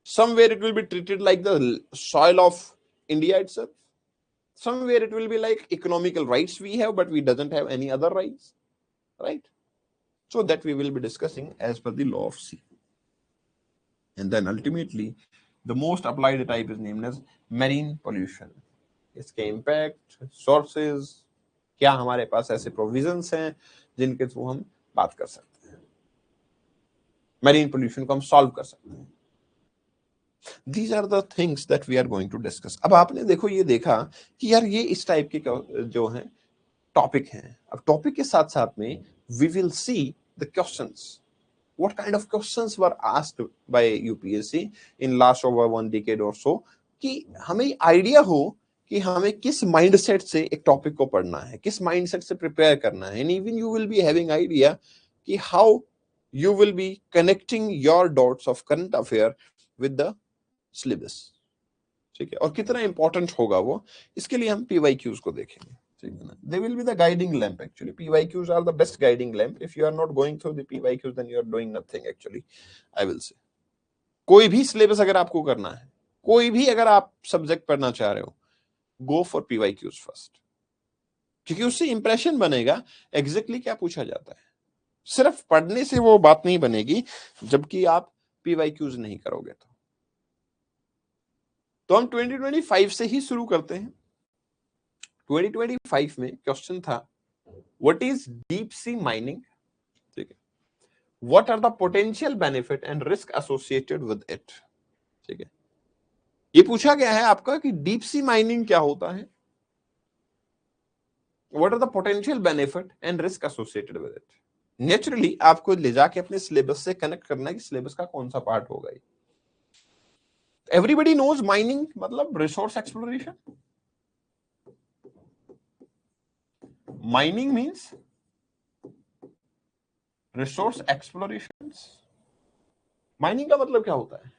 somewhere it will be treated like the soil of India itself. Somewhere it will be like economical rights we have, but we doesn't have any other rights, right? So that we will be discussing as per the law of sea. And then ultimately, the most applied type is named as marine pollution. इसके impact, sources, क्या हमारे पास ऐसे provisions हैं जिनके थ्रू हम बात कर सकते हैं, marine pollution को हम solve कर सकते हैं. These are the things that we are going to discuss. अब आपने देखो ये देखा कि यार ये इस टाइप के जो हैं टॉपिक हैं. अब टॉपिक के साथ साथ में we will see the questions. What kind of questions were asked by UPSC in last over 1 decade or so, कि हमें आइडिया हो कि हमें किस माइंडसेट से एक टॉपिक को पढ़ना है, किस माइंडसेट से प्रिपेयर करना है. And even you will be having idea कि how you will be connecting your dots of current affair with the syllabus. ठीक है, और कितना इंपॉर्टेंट होगा वो, इसके लिए हम PYQs को देखेंगे. ठीक है ना. They will be the guiding lamp actually. PYQs are the best guiding lamp. If you are not going through the PYQs, then you are doing nothing actually, I will say. कोई भी सिलेबस अगर आपको करना है, कोई भी अगर आप सब्जेक्ट पढ़ना चाह रहे हो, गो फॉर PYQs फर्स्ट, क्योंकि उससे इंप्रेशन बनेगा एग्जैक्टली क्या पूछा जाता है. सिर्फ पढ़ने से वो बात नहीं बनेगी जबकि आप PYQs नहीं करोगे. तो हम 2025 से ही शुरू करते हैं. 2025 में क्वेश्चन था, what is deep sea mining. ठीक है, what are the potential benefit and risk associated with it. ठीक है, ये पूछा गया है आपका कि डीप सी माइनिंग क्या होता है, what are the potential benefit and risk associated with it. Naturally आपको ले जाके अपने सिलेबस से कनेक्ट करना है कि सिलेबस का कौन सा पार्ट होगा। एवरीबडी नोज माइनिंग मतलब resource exploration. Mining means resource exploration. Mining का मतलब क्या होता है?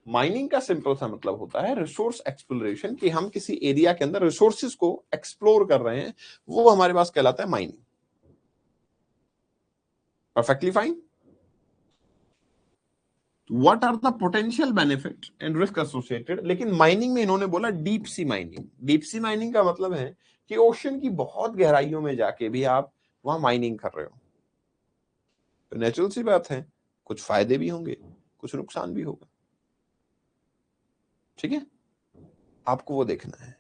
माइनिंग का सिंपल सा मतलब होता है रिसोर्स एक्सप्लोरेशन, कि हम किसी एरिया के अंदर रिसोर्सेज को एक्सप्लोर कर रहे हैं, वो हमारे पास कहलाता है mining. Perfectly fine. What are the potential benefit and risk associated, लेकिन माइनिंग में इन्होंने बोला deep sea mining. Deep sea mining का मतलब है कि ओशन की बहुत गहराइयों में जाके भी आप वहां माइनिंग कर रहे हो। तो नेचुरल सी बात है, कुछ फायदे भी होंगे, कुछ नुकसान भी होगा। ठीक है, आपको वो देखना है।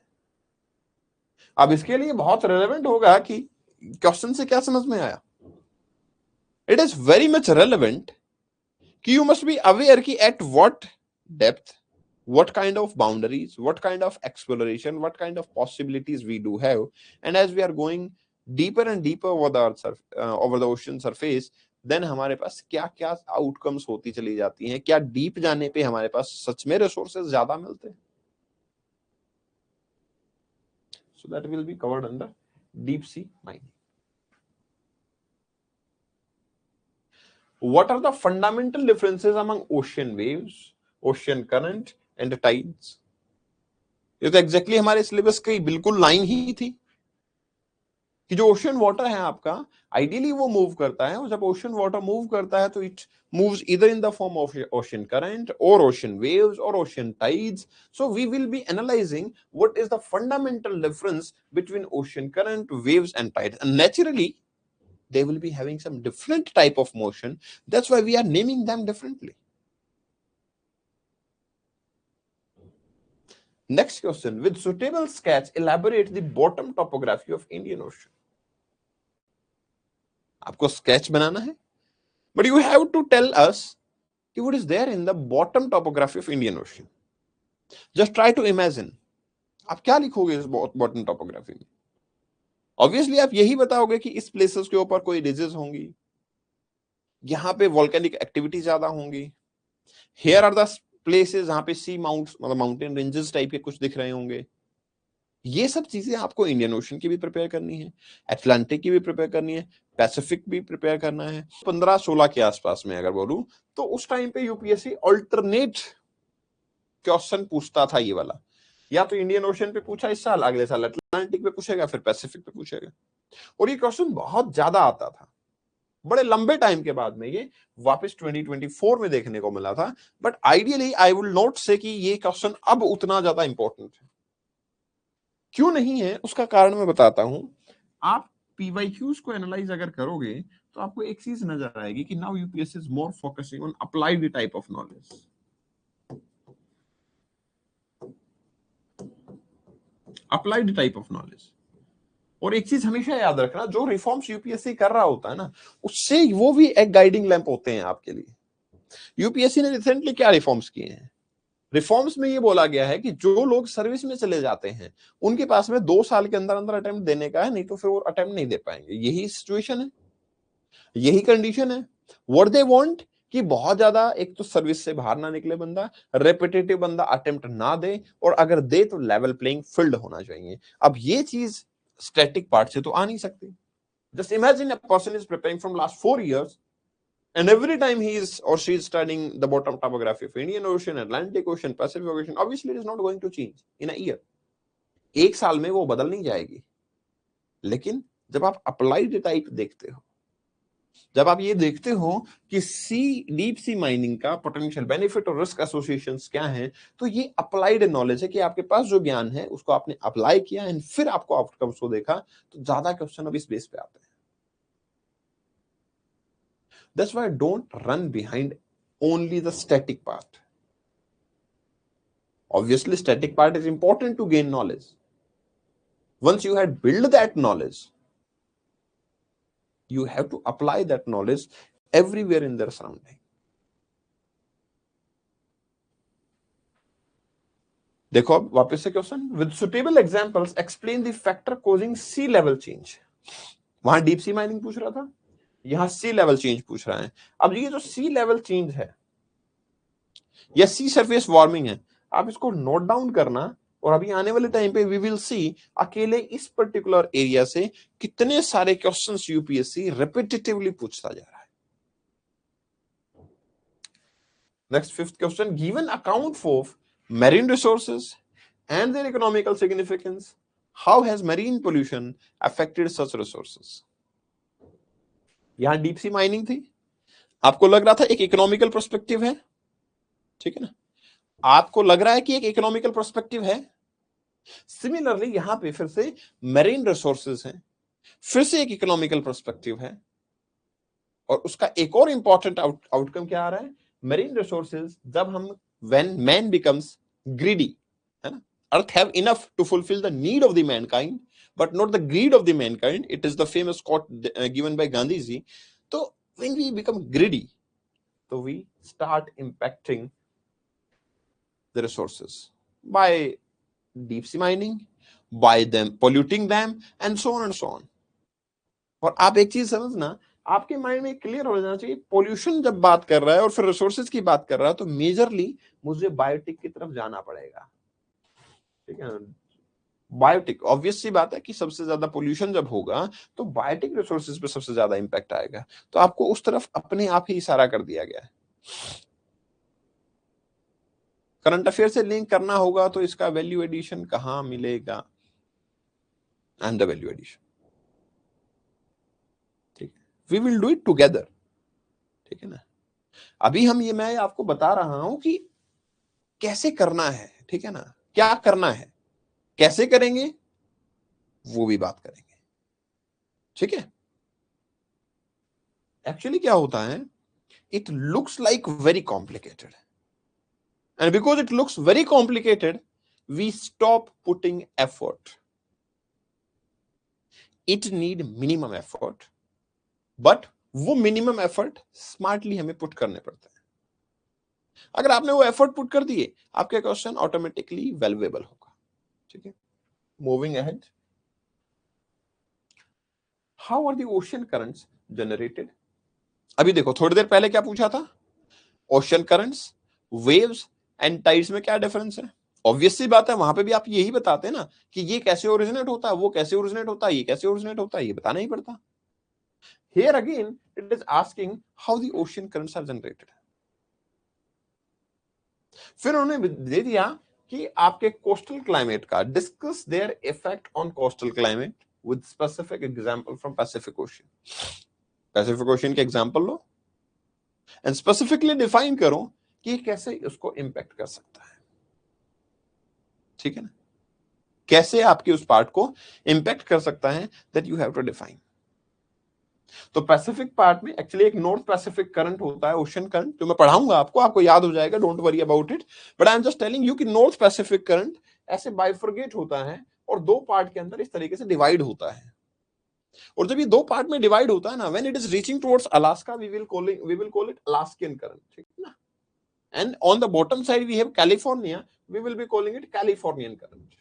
अब इसके लिए बहुत रेलेवेंट होगा कि क्वेश्चन से क्या समझ में आया। It is very much relevant कि यू मस्ट बी अवेयर कि at what depth, what kind of boundaries, what kind of exploration, what kind of possibilities we do have, and as we are going deeper and deeper over the over the ocean surface, then हमारे पास क्या क्या आउटकम्स होती चली जाती हैं, क्या डीप जाने पे हमारे पास सच में रिसोर्सेज ज्यादा मिलते हैं। So that will be covered under deep sea mining. What are the fundamental differences among ocean waves, ocean current and tides? ये तो एग्जैक्टली हमारे सिलेबस की बिल्कुल लाइन ही थी कि जो ओशन वाटर है आपका, आइडियली वो मूव करता है, और जब ओशन वाटर मूव करता है तो it moves either in the form of ocean current or ocean waves or ocean tides. So we will be analyzing what is the fundamental difference between ocean current, waves and tides, and naturally they will be having some different type of motion. That's why we are naming them differently. Next question, with suitable sketch elaborate the bottom topography of Indian Ocean. आपको स्केच बनाना है, but you have to tell us what is there in the bottom topography of Indian Ocean. Just try to imagine आप क्या लिखोगे इस बॉटम टोपोग्राफी में। ऑब्वियसली आप यही बताओगे कि इस प्लेसेस के ऊपर कोई रिजेस होंगी, यहाँ पे वोल्केनिक एक्टिविटी ज्यादा होंगी, हियर आर द प्लेसेस जहां पे सी माउंट्स मतलब माउंटेन रेंजेस टाइप के कुछ दिख रहे होंगे। ये सब चीजें आपको इंडियन ओशन की भी प्रिपेयर करनी है, अटलांटिक की भी प्रिपेयर करनी है, पैसिफिक भी प्रिपेयर करना है। 15-16 के आसपास में अगर बोलूं तो उस टाइम पे यूपीएससी अल्टरनेट क्वेश्चन पूछता था ये वाला, या तो इंडियन ओशन पे पूछा इस साल, अगले साल अटलांटिक पे पूछेगा, फिर पैसिफिक पे पूछेगा। और ये क्वेश्चन बहुत ज्यादा आता था, बड़े लंबे टाइम के बाद में ये वापस 2024 में देखने को मिला था। But ideally I will not से कि ये क्वेश्चन अब उतना ज्यादा इंपॉर्टेंट है। क्यों नहीं है उसका कारण मैं बताता हूं। आप पीवाईक्यूज को एनालाइज अगर करोगे तो आपको एक चीज नजर आएगी कि now UPSC is more focusing on applied type of knowledge. Applied type of knowledge. और एक चीज हमेशा याद रखना, जो रिफॉर्म्स यूपीएससी कर रहा होता है ना, उससे वो भी एक गाइडिंग लैंप होते हैं आपके लिए। यूपीएससी ने रिसेंटली क्या रिफॉर्म्स किए हैं? रिफॉर्म्स में ये बोला गया है कि जो लोग सर्विस में चले जाते हैं उनके पास में 2 साल के अंदर अंदर अटेम्प्ट देने का है, नहीं तो फिर वो अटेम्प्ट नहीं दे पाएंगे। यही सिचुएशन है, यही कंडीशन है। व्हाट दे वांट कि बहुत ज्यादा एक तो सर्विस से बाहर ना निकले बंदा, रेपिटेटिव बंदा अटेम्प्ट ना दे, और अगर दे तो लेवल प्लेइंग फील्ड होना चाहिए। अब ये चीज स्टैटिक पार्ट से तो आ नहीं सकती। Just imagine a person is preparing from last 4 years and every time he is or she is studying the bottom topography of Indian Ocean, Atlantic Ocean, Pacific Ocean, obviously it is not going to change in a year. एक साल में वो बदल नहीं जाएगी। लेकिन जब आप अप्लाइड टाइप देखते हो, जब आप ये देखते हो कि डीप सी माइनिंग का पोटेंशियल बेनिफिट और रिस्क एसोसिएशंस क्या हैं, तो ये अप्लाइड नॉलेज है कि आपके पास जो ज्ञान है उसको आपने अप्लाई किया एंड फिर आपको आउटकम्स को देखा। तो ज्यादा क्वेश्चन अब इस बेस पे आते हैं। That's why don't run behind only the static part. Obviously, static part is important to gain knowledge. Once you had built that knowledge, you have to apply that knowledge everywhere in their surrounding. देखो अब वापस से question, with suitable examples explain the factor causing sea level change. वहां डीप सी माइनिंग पूछ रहा था, यहां सी लेवल चेंज पूछ रहा है। अब ये जो सी लेवल चेंज है या सी सरफेस वार्मिंग है, आप इसको नोट डाउन करना, और अभी आने वाले टाइम पे वी विल सी अकेले इस पर्टिकुलर एरिया से कितने सारे क्वेश्चंस यूपीएससी रिपीटेटिवली पूछता जा रहा है। Next fifth question, given account for marine resources and their economical significance, how has marine pollution affected such resources? यहां डीप सी माइनिंग थी, आपको लग रहा था एक इकोनॉमिकल पर्सपेक्टिव है, ठीक है ना, आपको लग रहा है कि एक इकोनॉमिकल पर्सपेक्टिव है। सिमिलरली यहां पे फिर से मेरीन रिसोर्सेज हैं, फिर से एक इकोनॉमिकल पर्सपेक्टिव है, और उसका एक और इंपॉर्टेंट आउटकम क्या आ रहा है, मेरीन रिसोर्सेज जब हम व्हेन मैन बिकम्स ग्रीडी, है ना, earth have enough to fulfill the need of the mankind but not the greed of the mankind, it is the famous quote given by Gandhi ji. So when we become greedy, so we start impacting the resources by deep sea mining, by them polluting them and so on and so on. और आप एक चीज समझना, आपके माइंड में क्लियर हो जाना चाहिए, पोल्यूशन जब बात कर रहा है और फिर रिसोर्सेज की बात कर रहा है तो मेजरली मुझे बायोटिक की तरफ जाना पड़ेगा, ठीक है। बायोटिक ऑब्वियस सी बात है कि सबसे ज्यादा पोल्यूशन जब होगा तो बायोटिक रिसोर्सेज पे सबसे ज्यादा इंपैक्ट आएगा, तो आपको उस तरफ अपने आप ही इशारा कर दिया गया है। करंट अफेयर से लिंक करना होगा तो इसका वैल्यू एडिशन कहां मिलेगा, एंड द वैल्यू एडिशन, ठीक है, we will do it together, ठीक है ना। अभी हम ये मैं आपको बता रहा हूं कि कैसे करना है, ठीक है ना, क्या करना है, कैसे करेंगे वो भी बात करेंगे, ठीक है। एक्चुअली क्या होता है, it looks like very complicated, and because it looks very complicated we stop putting effort. It need minimum effort, but वो मिनिमम एफर्ट स्मार्टली हमें पुट करने पड़ते हैं। अगर आपने वो एफर्ट पुट कर दिए आपका क्वेश्चन ऑटोमेटिकली वैल्यूएबल होगा, ठीक है। Moving ahead, how are the ocean currents generated. अभी देखो थोड़ी देर पहले क्या पूछा था, ocean currents, waves and tides में क्या डिफरेंस है। ऑब्वियस सी बात है, वहां पे भी आप यही बताते हैं ना कि ये कैसे ओरिजिनेट होता है, वो कैसे ओरिजिनेट होता है, ये कैसे ओरिजिनेट होता है, ये बताना ही पड़ता। Here again it is asking how the ocean currents are generated. फिर उन्होंने दे दिया कि आपके कोस्टल क्लाइमेट का, discuss their effect on coastal climate with specific example from Pacific Ocean. Pacific Ocean के एग्जांपल लो एंड स्पेसिफिकली डिफाइन करो कि कैसे उसको इंपैक्ट कर सकता है, ठीक है ना, कैसे आपके उस पार्ट को इंपैक्ट कर सकता है, that you have to define. तो पैसिफिक पार्ट में एक्चुअली एक नॉर्थ पैसिफिक करंट होता है, ओशन करंट, जो मैं पढ़ाऊंगा आपको याद हो जाएगा, don't worry about it, but I am just telling you कि नॉर्थ पैसिफिक करंट ऐसे बाइफरगेट होता है और दो पार्ट के अंदर इस तरीके से डिवाइड होता है। और जब ये दो पार्ट में डिवाइड होता है ना, when it is reaching towards Alaska we will call it Alaskan current, ठीक है ना। And on the bottom side we have California, we will be calling it Californian current.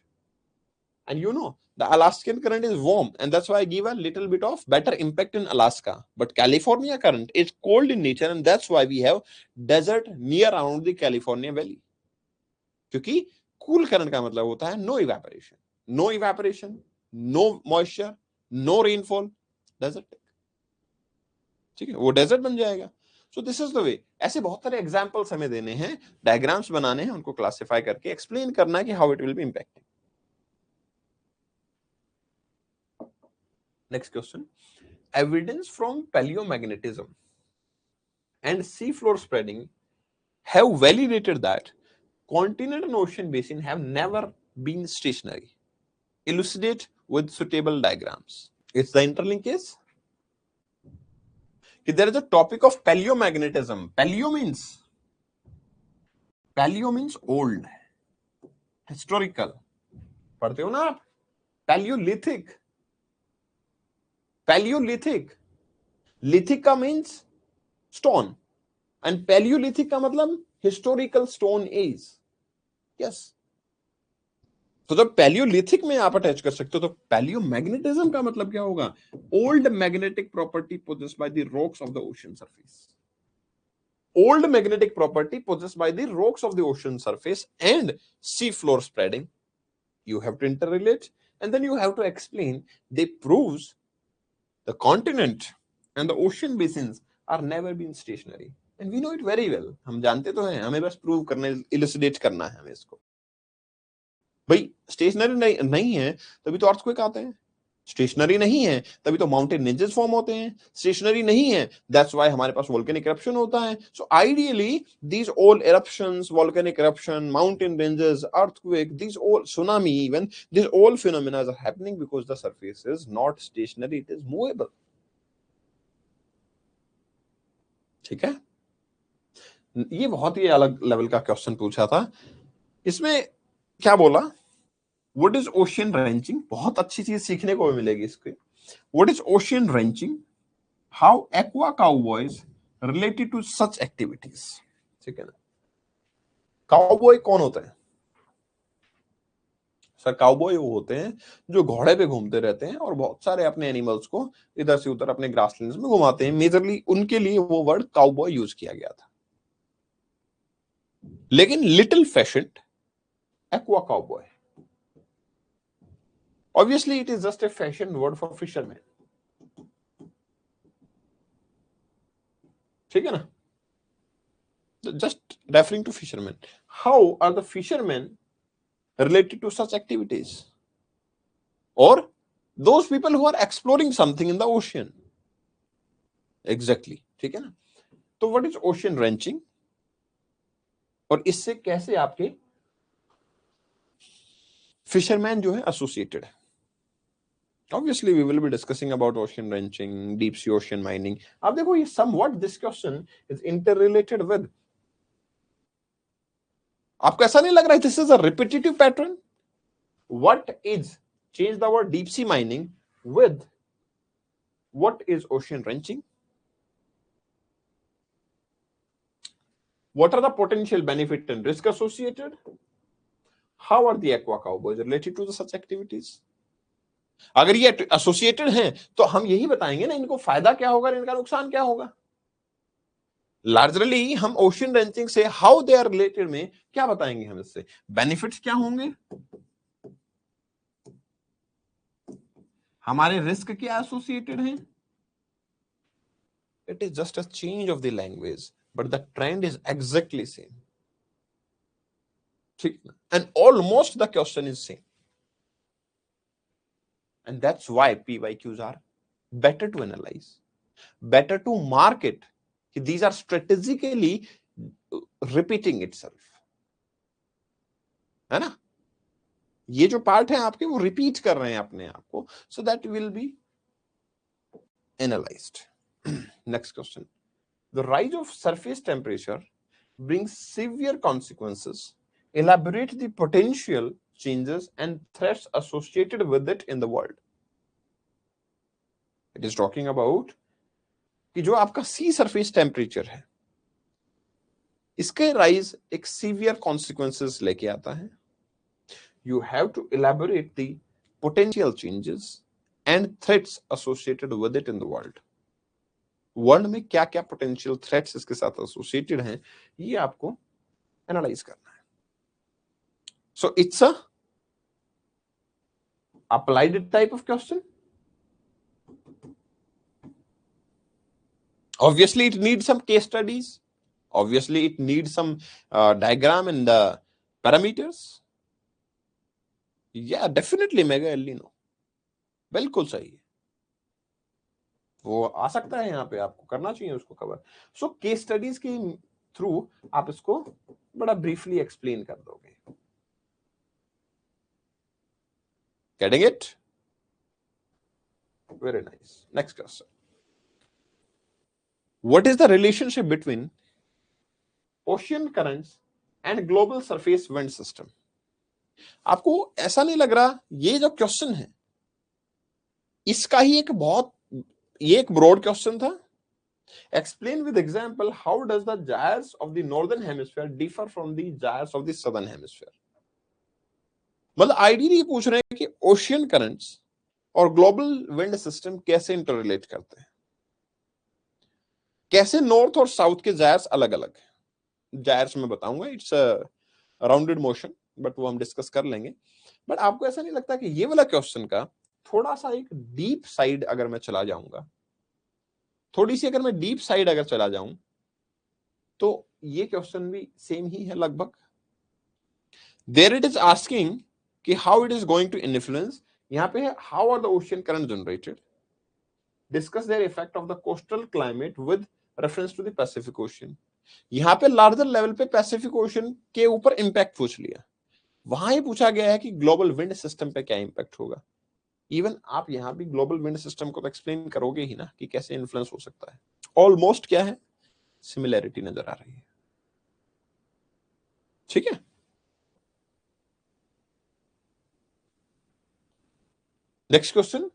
And you know the Alaskan current is warm and that's why I give a little bit of better impact in Alaska, but California current is cold in nature and that's why we have desert near around the California valley, क्योंकि cool current का मतलब होता है no evaporation, no moisture, no rainfall, desert, ठीक है, वो डेजर्ट बन जाएगा। So this is the way. ऐसे बहुत सारे एग्जांपल्स हमें देने हैं, डायग्राम्स बनाने हैं, उनको क्लासिफाई करके एक्सप्लेन करना है कि how it will be impacting. Next question, evidence from palaeomagnetism and sea floor spreading have validated that continent and ocean basin have never been stationary. Elucidate with suitable diagrams. It's the interlink case. There is a topic of paleomagnetism. Paleo means old, historical. पढ़ते हो ना आप, पैलियोलिथिक, लिथिक का मीन्स स्टोन एंड पैलियोलिथिक का मतलब हिस्टोरिकल स्टोन एज। यस, तो जब पैलियोलिथिक में आप अटैच कर सकते हो तो पैलियोमैग्नेटिज्म का मतलब क्या होगा? Old magnetic property possessed by the rocks of the ocean surface. Old magnetic property possessed by the rocks of the ocean surface and sea floor spreading. You have to interrelate and then you have to explain. They proves the continent and the ocean basins are never been stationary. And we know it very well. हम जानते तो हैं, हमें बस प्रूव करने, इलुसिडेट करना है हमें इसको. भाई स्टेशनरी नहीं है तभी तो अर्थक्वेक आते हैं. स्टेशनरी नहीं है तभी तो माउंटेन रेंजेस फॉर्म होते हैं. स्टेशनरी नहीं है, दैट्स व्हाई हमारे पास वोल्केनिक इरप्शन होता है. So ideally these all eruptions, volcanic eruption, mountain ranges, earthquake, these all, tsunami, even these all phenomena are happening because the surface is not stationary, it is movable. ठीक है. ये बहुत ही अलग लेवल का क्वेश्चन पूछा था. इसमें क्या बोला? What is ocean wrenching? बहुत अच्छी चीज सीखने को भी मिलेगी इसके. What is ocean wrenching? How aqua cowboys related to such activities? ठीक है ना. काउबॉय कौन होता है सर? काउबॉय वो होते हैं जो घोड़े पे घूमते रहते हैं और बहुत सारे अपने एनिमल्स को इधर से उधर अपने ग्रासलैंड्स में घुमाते हैं. मेजरली उनके लिए वो वर्ड काउबॉय यूज किया गया था. लेकिन little fashioned aqua cowboy, obviously it is just a fashion word for fisherman. ठीक है ना. Just referring to fishermen. How are the fishermen related to such activities? Or those people who are exploring something in the ocean. Exactly. ठीक है ना. तो what is ocean wrenching? और इससे कैसे आपके फिशरमैन जो है एसोसिएटेड है? Obviously, we will be discussing about ocean wrenching, deep sea ocean mining. अब देखो ये somewhat this question is interrelated with. आपको ऐसा नहीं लग रहा है this is a repetitive pattern? What is, change the word deep sea mining with what is ocean wrenching? What are the potential benefit and risk associated? How are the aqua cowboys related to the such activities? अगर ये एसोसिएटेड हैं तो हम यही बताएंगे ना इनको फायदा क्या होगा, इनका नुकसान क्या होगा. लार्जली हम ओशन रेंचिंग से हाउ दे आर रिलेटेड में क्या बताएंगे, हम इससे बेनिफिट्स क्या होंगे, हमारे रिस्क क्या एसोसिएटेड हैं. It is just a change of the language but the trend is exactly same. ठीक है. And almost the question is same. And that's why PYQs are better to analyze, better to market. These are strategically repeating itself. है ना. ये जो पार्ट है आपके वो रिपीट कर रहे हैं अपने आप को. So that will be analyzed. Next question. The rise of surface temperature brings severe consequences. Elaborate the potential changes and threats associated with it in the world. It is talking about कि जो आपका सी सरफेस टेम्परेचर है इसके राइज एक सीवियर कॉन्सिक्वेंसेस लेके आता है. You have to elaborate the potential changes and threats associated with it in the world. World में क्या क्या पोटेंशियल थ्रेट्स इसके साथ एसोसिएटेड हैं ये आपको एनालाइज करना है. So it's a applied type of question. Obviously it needs some case studies, obviously it needs some diagram and the parameters. Yeah, definitely mega एलिनो बिल्कुल सही है. वो आ सकता है यहाँ पे, आपको करना चाहिए उसको कवर. सो केस स्टडीज के थ्रू आप इसको बड़ा ब्रीफली एक्सप्लेन कर दोगे. Getting it? Very nice. Next question. What is the relationship between ocean currents and global surface wind system? आपको ऐसा नहीं लग रहा ये जो क्वेश्चन है इसका ही ये एक ब्रॉड क्वेश्चन था. Explain with example how does the gyres of the northern hemisphere differ from the gyres of the southern hemisphere? मतलब आइडियली पूछ रहे हैं कि ओशियन करंट्स और ग्लोबल विंड सिस्टम कैसे इंटररिलेट करते हैं, कैसे नॉर्थ और साउथ के जायर्स अलग अलग है। जायर्स मैं बताऊंगा, इट्स राउंडेड मोशन, बट वो हम डिस्कस कर लेंगे। बट आपको ऐसा नहीं लगता कि ये वाला क्वेश्चन का थोड़ा सा एक डीप साइड अगर मैं चला जाऊंगा, थोड़ी सी अगर मैं डीप साइड अगर चला जाऊं, तो ये क्वेश्चन भी सेम ही है लगभग। देयर इट इज आस्किंग कि how it is going to influence, यहां पे है how are the ocean current generated, discuss their effect of the coastal climate with reference to the Pacific ocean. यहां पे लार्जर लेवल पे पैसिफिक ओशियन के ऊपर इंपैक्ट पूछ लिया, वहां ये पूछा गया है कि ग्लोबल विंड सिस्टम पे क्या इंपैक्ट होगा। इवन आप यहां भी ग्लोबल विंड सिस्टम को तो एक्सप्लेन करोगे ही ना कि कैसे इन्फ्लुएंस हो सकता है। ऑलमोस्ट क्या है, सिमिलैरिटी नजर आ रही है, ठीक है। Next question,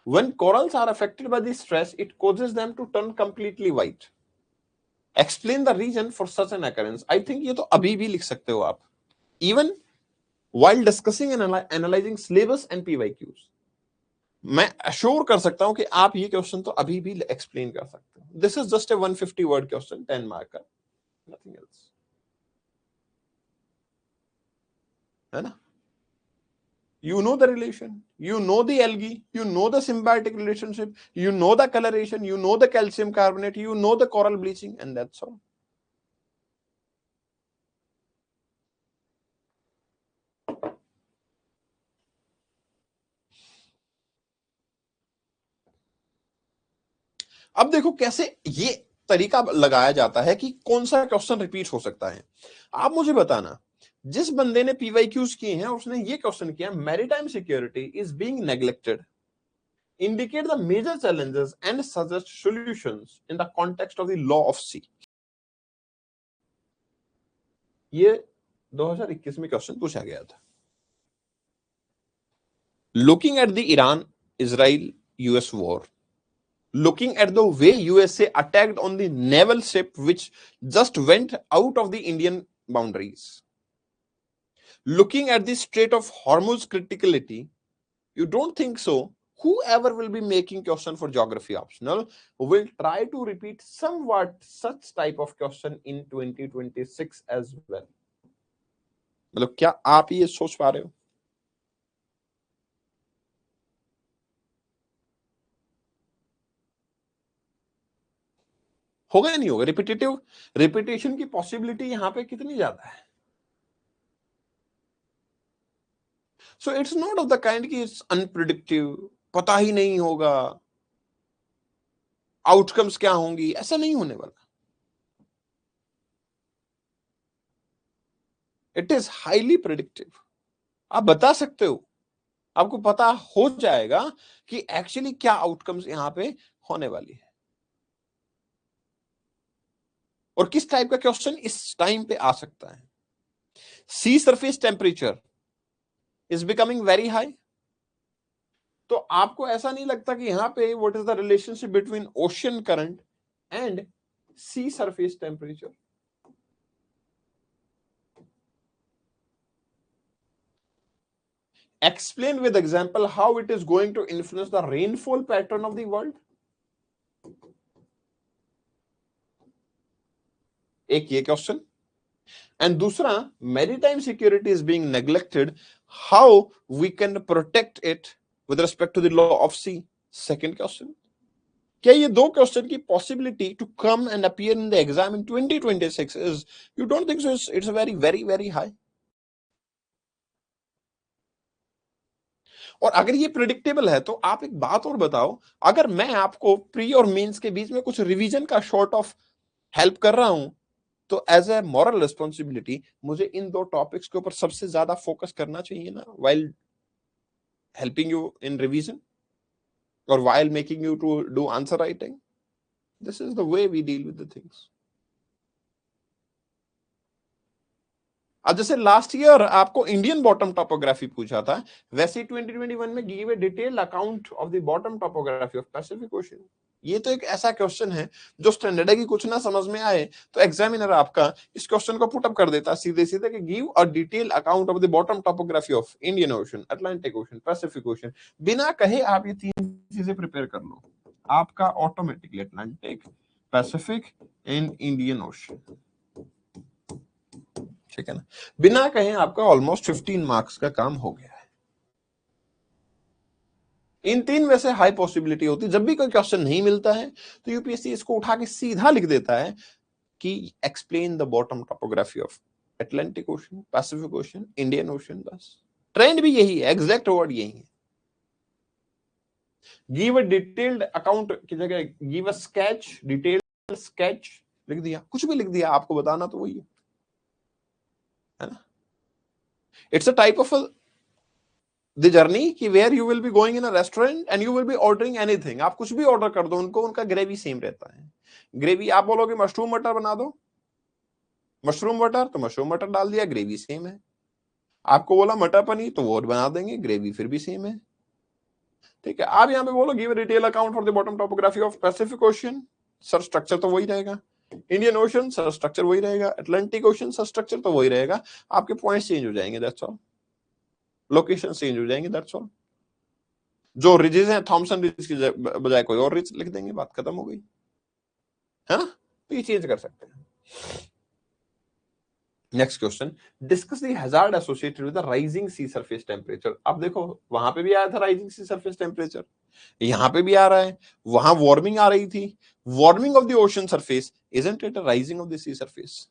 when corals are affected by the stress it causes them to turn completely white, explain the reason for such an occurrence। I think ये तो अभी भी लिख सकते हो आप, even while discussing and analyzing syllabus and PYQs। मैं अश्योर कर सकता हूं कि आप ये क्वेश्चन तो अभी भी एक्सप्लेन कर सकते हो। This is just a 150 word question, 10 mark का, नथिंग एल्स, है ना। You know the relation, you know the algae, you know the symbiotic relationship, you know the coloration, you know the calcium carbonate, you know the coral bleaching, and that's all। अब देखो कैसे ये तरीका लगाया जाता है कि कौन सा क्वेश्चन रिपीट हो सकता है। आप मुझे बताना, जिस बंदे ने पीवाईक्यूज किए हैं उसने ये क्वेश्चन किया, maritime security is being neglected, indicate the major challenges and suggest solutions in the context of the law of sea। ये 2021 में क्वेश्चन पूछा गया था। Looking at the Iran Israel US war, looking at the way USA attacked on the naval ship which just went out of the Indian boundaries, looking at the Strait of Hormuz criticality, you don't think so whoever will be making question for geography optional will try to repeat somewhat such type of question in 2026 as well। मतलब क्या आप ये सोच पा रहे हो? होगा या नहीं होगा? रिपीटेशन की पॉसिबिलिटी यहां पे कितनी ज्यादा है? So it's not of the kind की इट्स अनप्रिडिक्टिव, पता ही नहीं होगा आउटकम्स क्या होंगी, ऐसा नहीं होने वाला। इट इज हाईली प्रिडिक्टिव, आप बता सकते हो, आपको पता हो जाएगा कि एक्चुअली क्या आउटकम्स यहां पे होने वाली है और किस टाइप का क्वेश्चन इस टाइम पे आ सकता है। Sea surface temperature is becoming very high, तो आपको ऐसा नहीं लगता कि यहां पे what is the relationship between ocean current and sea surface temperature? Explain with example how it is going to influence the rainfall pattern of the world। एक ये क्वेश्चन, एंड दूसरा maritime security is being neglected, how we can protect it with respect to the law of sea, second question. क्या ये दो क्वेश्चन की possibility to come and appear in the exam in 2026 is, you don't think so it's very very very high? और अगर ये प्रिडिक्टेबल है तो आप एक बात और बताओ, अगर मैं आपको प्री और मेंस के बीच में कुछ रिवीजन का शॉर्ट ऑफ हेल्प कर रहा हूं, तो एज ए मॉरल रिस्पॉन्सिबिलिटी मुझे इन दो टॉपिक्स के ऊपर सबसे ज्यादा फोकस करना चाहिए ना, while helping you in revision or while making you to do answer writing। This is the way we deal with the things। अब जैसे लास्ट ईयर आपको इंडियन बॉटम टोपोग्राफी पूछा था, वैसे 2021 में give a detailed account of the bottom topography of Pacific ocean. ये तो एक ऐसा क्वेश्चन है जो स्टैंडर्ड है कि कुछ ना समझ में आए तो एग्जामिनर आपका इस क्वेश्चन को पुट अप कर देता सीधे सीधे कि give a detail account of the bottom topography of Indian ocean, Atlantic ocean, Pacific ocean. बिना कहे आप ये तीन चीजें प्रिपेयर कर लो, आपका automatically Atlantic, Pacific and Indian ocean, ठीक है ना। बिना कहे आपका ऑलमोस्ट 15 मार्क्स का काम हो गया है। इन तीन में से हाई पॉसिबिलिटी होती है जब भी कोई क्वेश्चन नहीं मिलता है तो यूपीएससी इसको उठा के सीधा लिख देता है कि explain the bottom topography of Atlantic ocean, Pacific ocean, Indian ocean. बस ट्रेंड भी यही है, एग्जैक्ट वर्ड यही है। गिव अ डिटेल्ड अकाउंट की जगह give a sketch, detailed sketch लिख दिया, कुछ भी लिख दिया, आपको बताना तो वही है ना। It's a type of the journey कि where you will be going in a restaurant and you will be ordering anything. आप कुछ भी ऑर्डर कर दो उनको, उनका ग्रेवी सेम रहता है। ग्रेवी आप बोलोगे मशरूम मटर बना दो, मशरूम मटर तो मशरूम मटर डाल दिया, ग्रेवी सेम है। आपको बोला मटर पनीर तो वो बना देंगे, ग्रेवी फिर भी सेम है, ठीक है। आप यहाँ पे बोलो give detail account for the bottom topography of Pacific ocean, sir structure तो वही रहेगा। इंडियन ओशन, सर स्ट्रक्चर वही रहेगा। अटलांटिक ओशन, सर स्ट्रक्चर तो वही रहेगा, आपके पॉइंट्स चेंज हो जाएंगे, दैट्स ऑल। लोकेशन चेंज हो जाएंगे, दैट्स ऑल। जो रिजेस हैं थॉमसन रिज की बजाय कोई और रिज लिख देंगे, बात खत्म हो गई, है ना। तो ये चेंज कर सकते हैं। Next question, discuss the hazard associated with the rising sea surface temperature. अब देखो वहां पे भी आया था राइजिंग सी सरफेस टेम्परेचर, यहां पे भी आ रहा है। वहां वार्मिंग आ रही थी, warming of the ocean surface, isn't it a rising of the sea surface.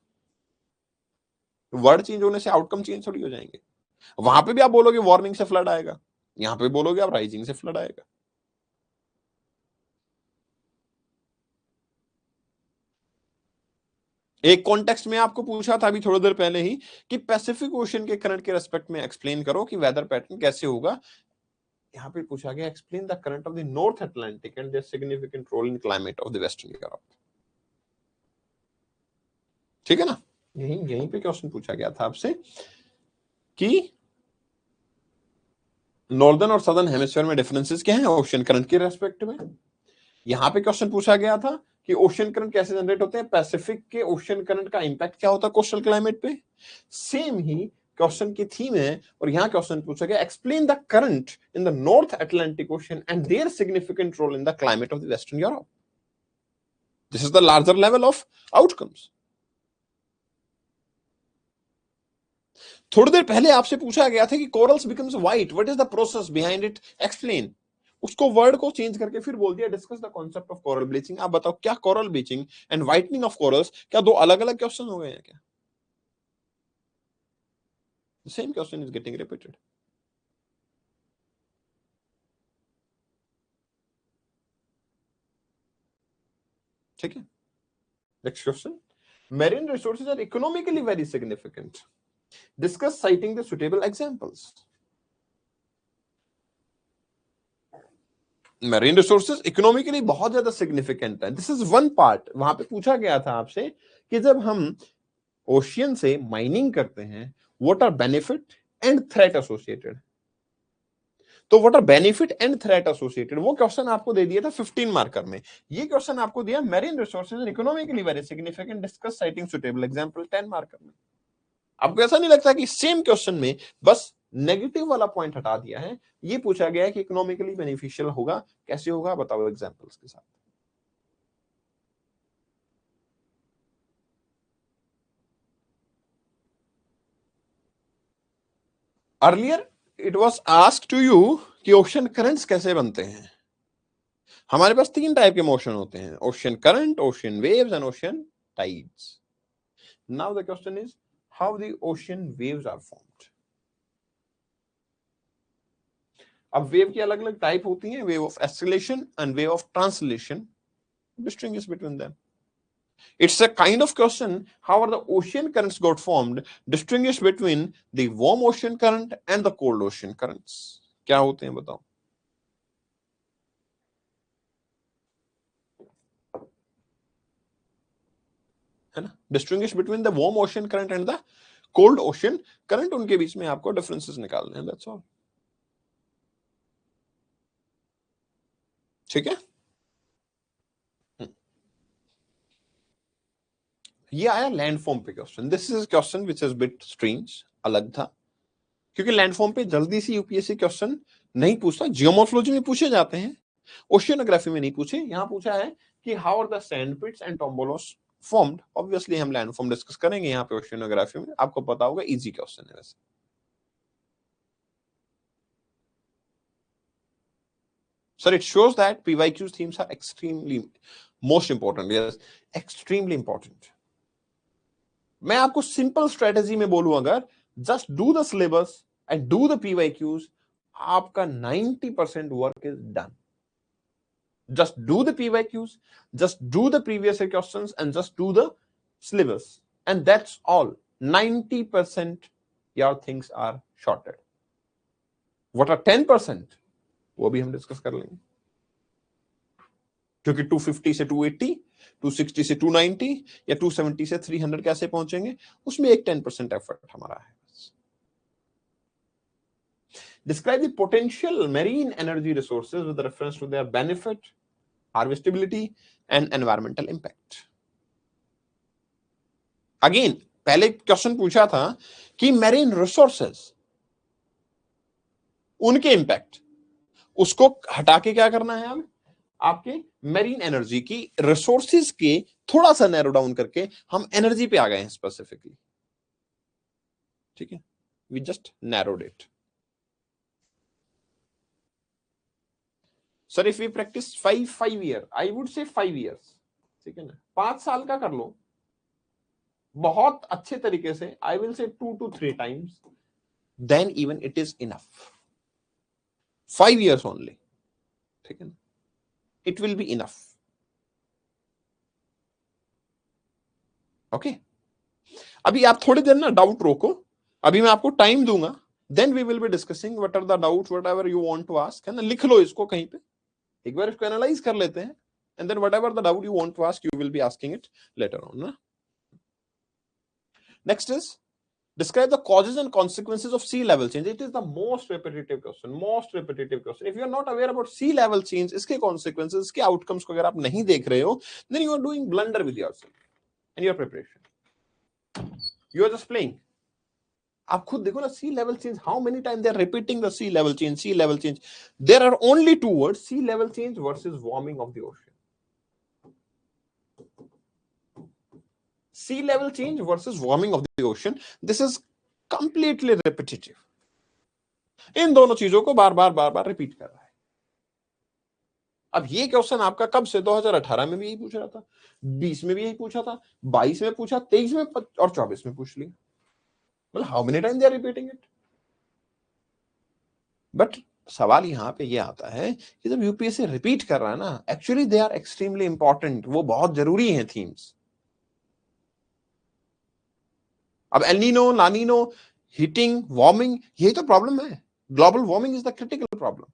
Word change होने से आउटकम चेंज थोड़ी हो जाएंगे। वहां पे भी आप बोलोगे वार्मिंग से फ्लड आएगा, यहां पे बोलोगे आप राइजिंग से फ्लड आएगा। एक कॉन्टेक्स्ट में आपको पूछा था अभी थोड़ी देर पहले ही कि पैसिफिक ओशन के करंट के रेस्पेक्ट में एक्सप्लेन करो कि वेदर पैटर्न कैसे होगा। यहाँ पे पूछा गया explain the current of the North Atlantic and their significant role in climate of the western Europe, ठीक है ना। यहीं यहीं पे क्वेश्चन पूछा गया था आपसे कि नॉर्दर्न और सदर्न हेमिस्फीयर में डिफरेंसेस क्या है ओशन करंट के रेस्पेक्ट में। यहां पे क्वेश्चन पूछा गया था कि ओशन करंट कैसे जनरेट होते हैं, पैसिफिक के ओशन करंट का इंपैक्ट क्या होता है कोस्टल क्लाइमेट पे। सेम ही क्वेश्चन की थीम है और यहां क्वेश्चन पूछा गया explain the current in the North Atlantic ocean and their significant role in the climate of the western Europe. This is the larger level of outcomes. थोड़ी देर पहले आपसे पूछा गया था कि corals becomes white, what is the process behind it, explain. उसको वर्ड को चेंज करके फिर बोल दिया discuss the concept of coral bleaching. आप बताओ क्या coral bleaching and whitening of corals क्या दो अलग अलग क्वेश्चन हो गए हैं क्या? The same question is getting repeated. ठीक है। Next question, marine resources are economically very significant, discuss citing the suitable examples। Marine resources economically बहुत ज्यादा सिग्निफिकेंट है, दिस इज वन पार्ट। वहां पे पूछा गया था आपसे कि जब हम ओशियन से माइनिंग करते हैं what are benefit and threat associated. तो what are benefit and threat associated वो क्वेश्चन आपको दे दिया था 15 मार्कर में। ये क्वेश्चन आपको दिया marine resources economically very significant, discuss citing suitable example 10 marker में। आपको ऐसा नहीं लगता कि सेम क्वेश्चन में बस नेगेटिव वाला पॉइंट हटा दिया है, ये पूछा गया है कि इकोनॉमिकली बेनिफिशियल होगा, कैसे होगा बताओ एग्जांपल्स के साथ। Earlier it was asked to you कि ओशन करंट्स कैसे बनते हैं। हमारे पास तीन टाइप के मोशन होते हैं, ocean current, ocean waves and ocean tides. Now the question is how the ocean waves are formed. अब वेव की अलग अलग टाइप होती हैं, wave of oscillation and wave of translation, distinguish between them। It's a kind of question how are the ocean currents got formed, distinguish between the warm ocean current and the cold ocean currents। क्या होते हैं बताओ। है ना, distinguish between the warm ocean current and the cold ocean current, उनके बीच में आपको डिफरेंसेस निकालने हैं, दैट्स ऑल। ठीक है। ये आया लैंडफॉर्म पे question. This is question which is bit strange, अलग था, क्योंकि लैंडफॉर्म पे जल्दी से यूपीएससी क्वेश्चन नहीं पूछता। जियोमॉर्फोलॉजी में पूछे जाते हैं, ओशियनोग्राफी में नहीं पूछे। यहां पूछा है कि how are the sand pits and tombolos formed. Obviously हम लैंडफॉर्म डिस्कस करेंगे यहाँ पे ओशियनोग्राफी में, आपको पता होगा, इजी क्वेश्चन है वैसे। Sir, it shows that PYQ themes are extremely most important. Yes, extremely important. मैं आपको सिंपल स्ट्रेटेजी में बोलूं, अगर just do the syllabus and do the PYQs, आपका 90% work is done. Just do the PYQs, just do the previous year questions, and just do the syllabus, and that's all. 90% your things are sorted. What are 10%? वो भी हम डिस्कस कर लेंगे, क्योंकि 250 से 280, 260 से 290 या 270 से 300 कैसे पहुंचेंगे, उसमें एक 10% एफर्ट हमारा है। Describe the potential marine energy resources with reference to their benefit, harvestability, and environmental impact. Again, पहले क्वेश्चन पूछा था कि मैरीन रिसोर्सेज, उनके इंपैक्ट, उसको हटा के क्या करना है, अब आपके मैरीन एनर्जी की रिसोर्सेज के थोड़ा सा नैरो डाउन करके हम एनर्जी पे आ गए हैं स्पेसिफिकली। ठीक है, we just narrowed it. Sir if we practice 5 year, I would say 5 years, ठीक है ना, 5 साल का कर लो बहुत अच्छे तरीके से, I will say 2 to 3 times, then even it is enough. 5 years only, ठीक है ना, it will be enough. Okay, अभी आप थोड़ी देर ना डाउट रोको, अभी मैं आपको टाइम दूंगा, then we will be discussing what are the doubts, whatever you want to ask, है ना। लिख लो इसको कहीं पे, एक बार इसको एनालाइज कर लेते हैं, and then whatever the doubt you want to ask, you will be asking it later on ना। Next is describe the causes and consequences of sea level change. It is the most repetitive question. If you are not aware about sea level change, इसके consequences, इसके outcomes को अगर आप नहीं देख रहे हो, then you are doing blunder with yourself and your preparation. You are just playing. आप खुद देखो ना, sea level change, how many times they are repeating the sea level change. There are only 2 words, sea level change versus warming of the ocean. Sea level change versus warming of the ocean. This is completely repetitive. इन दोनों चीजों को बार बार रिपीट कर रहा है। अब ये क्वेश्चन आपका कब से, 2018 में भी यही पूछ रहा था, 20 में भी यही पूछा था, 22 में पूछा, 23 में और 24 में पूछ लिया। मतलब how many time they are repeating it. But सवाल यहां पे ये आता है कि जब यूपीएससी रिपीट कर रहा है ना, actually they are extremely important, वो बहुत जरूरी है थीम्स। अब एलनीनो, लानीनो, हीटिंग, वार्मिंग, यही तो प्रॉब्लम है। Global warming is the critical problem.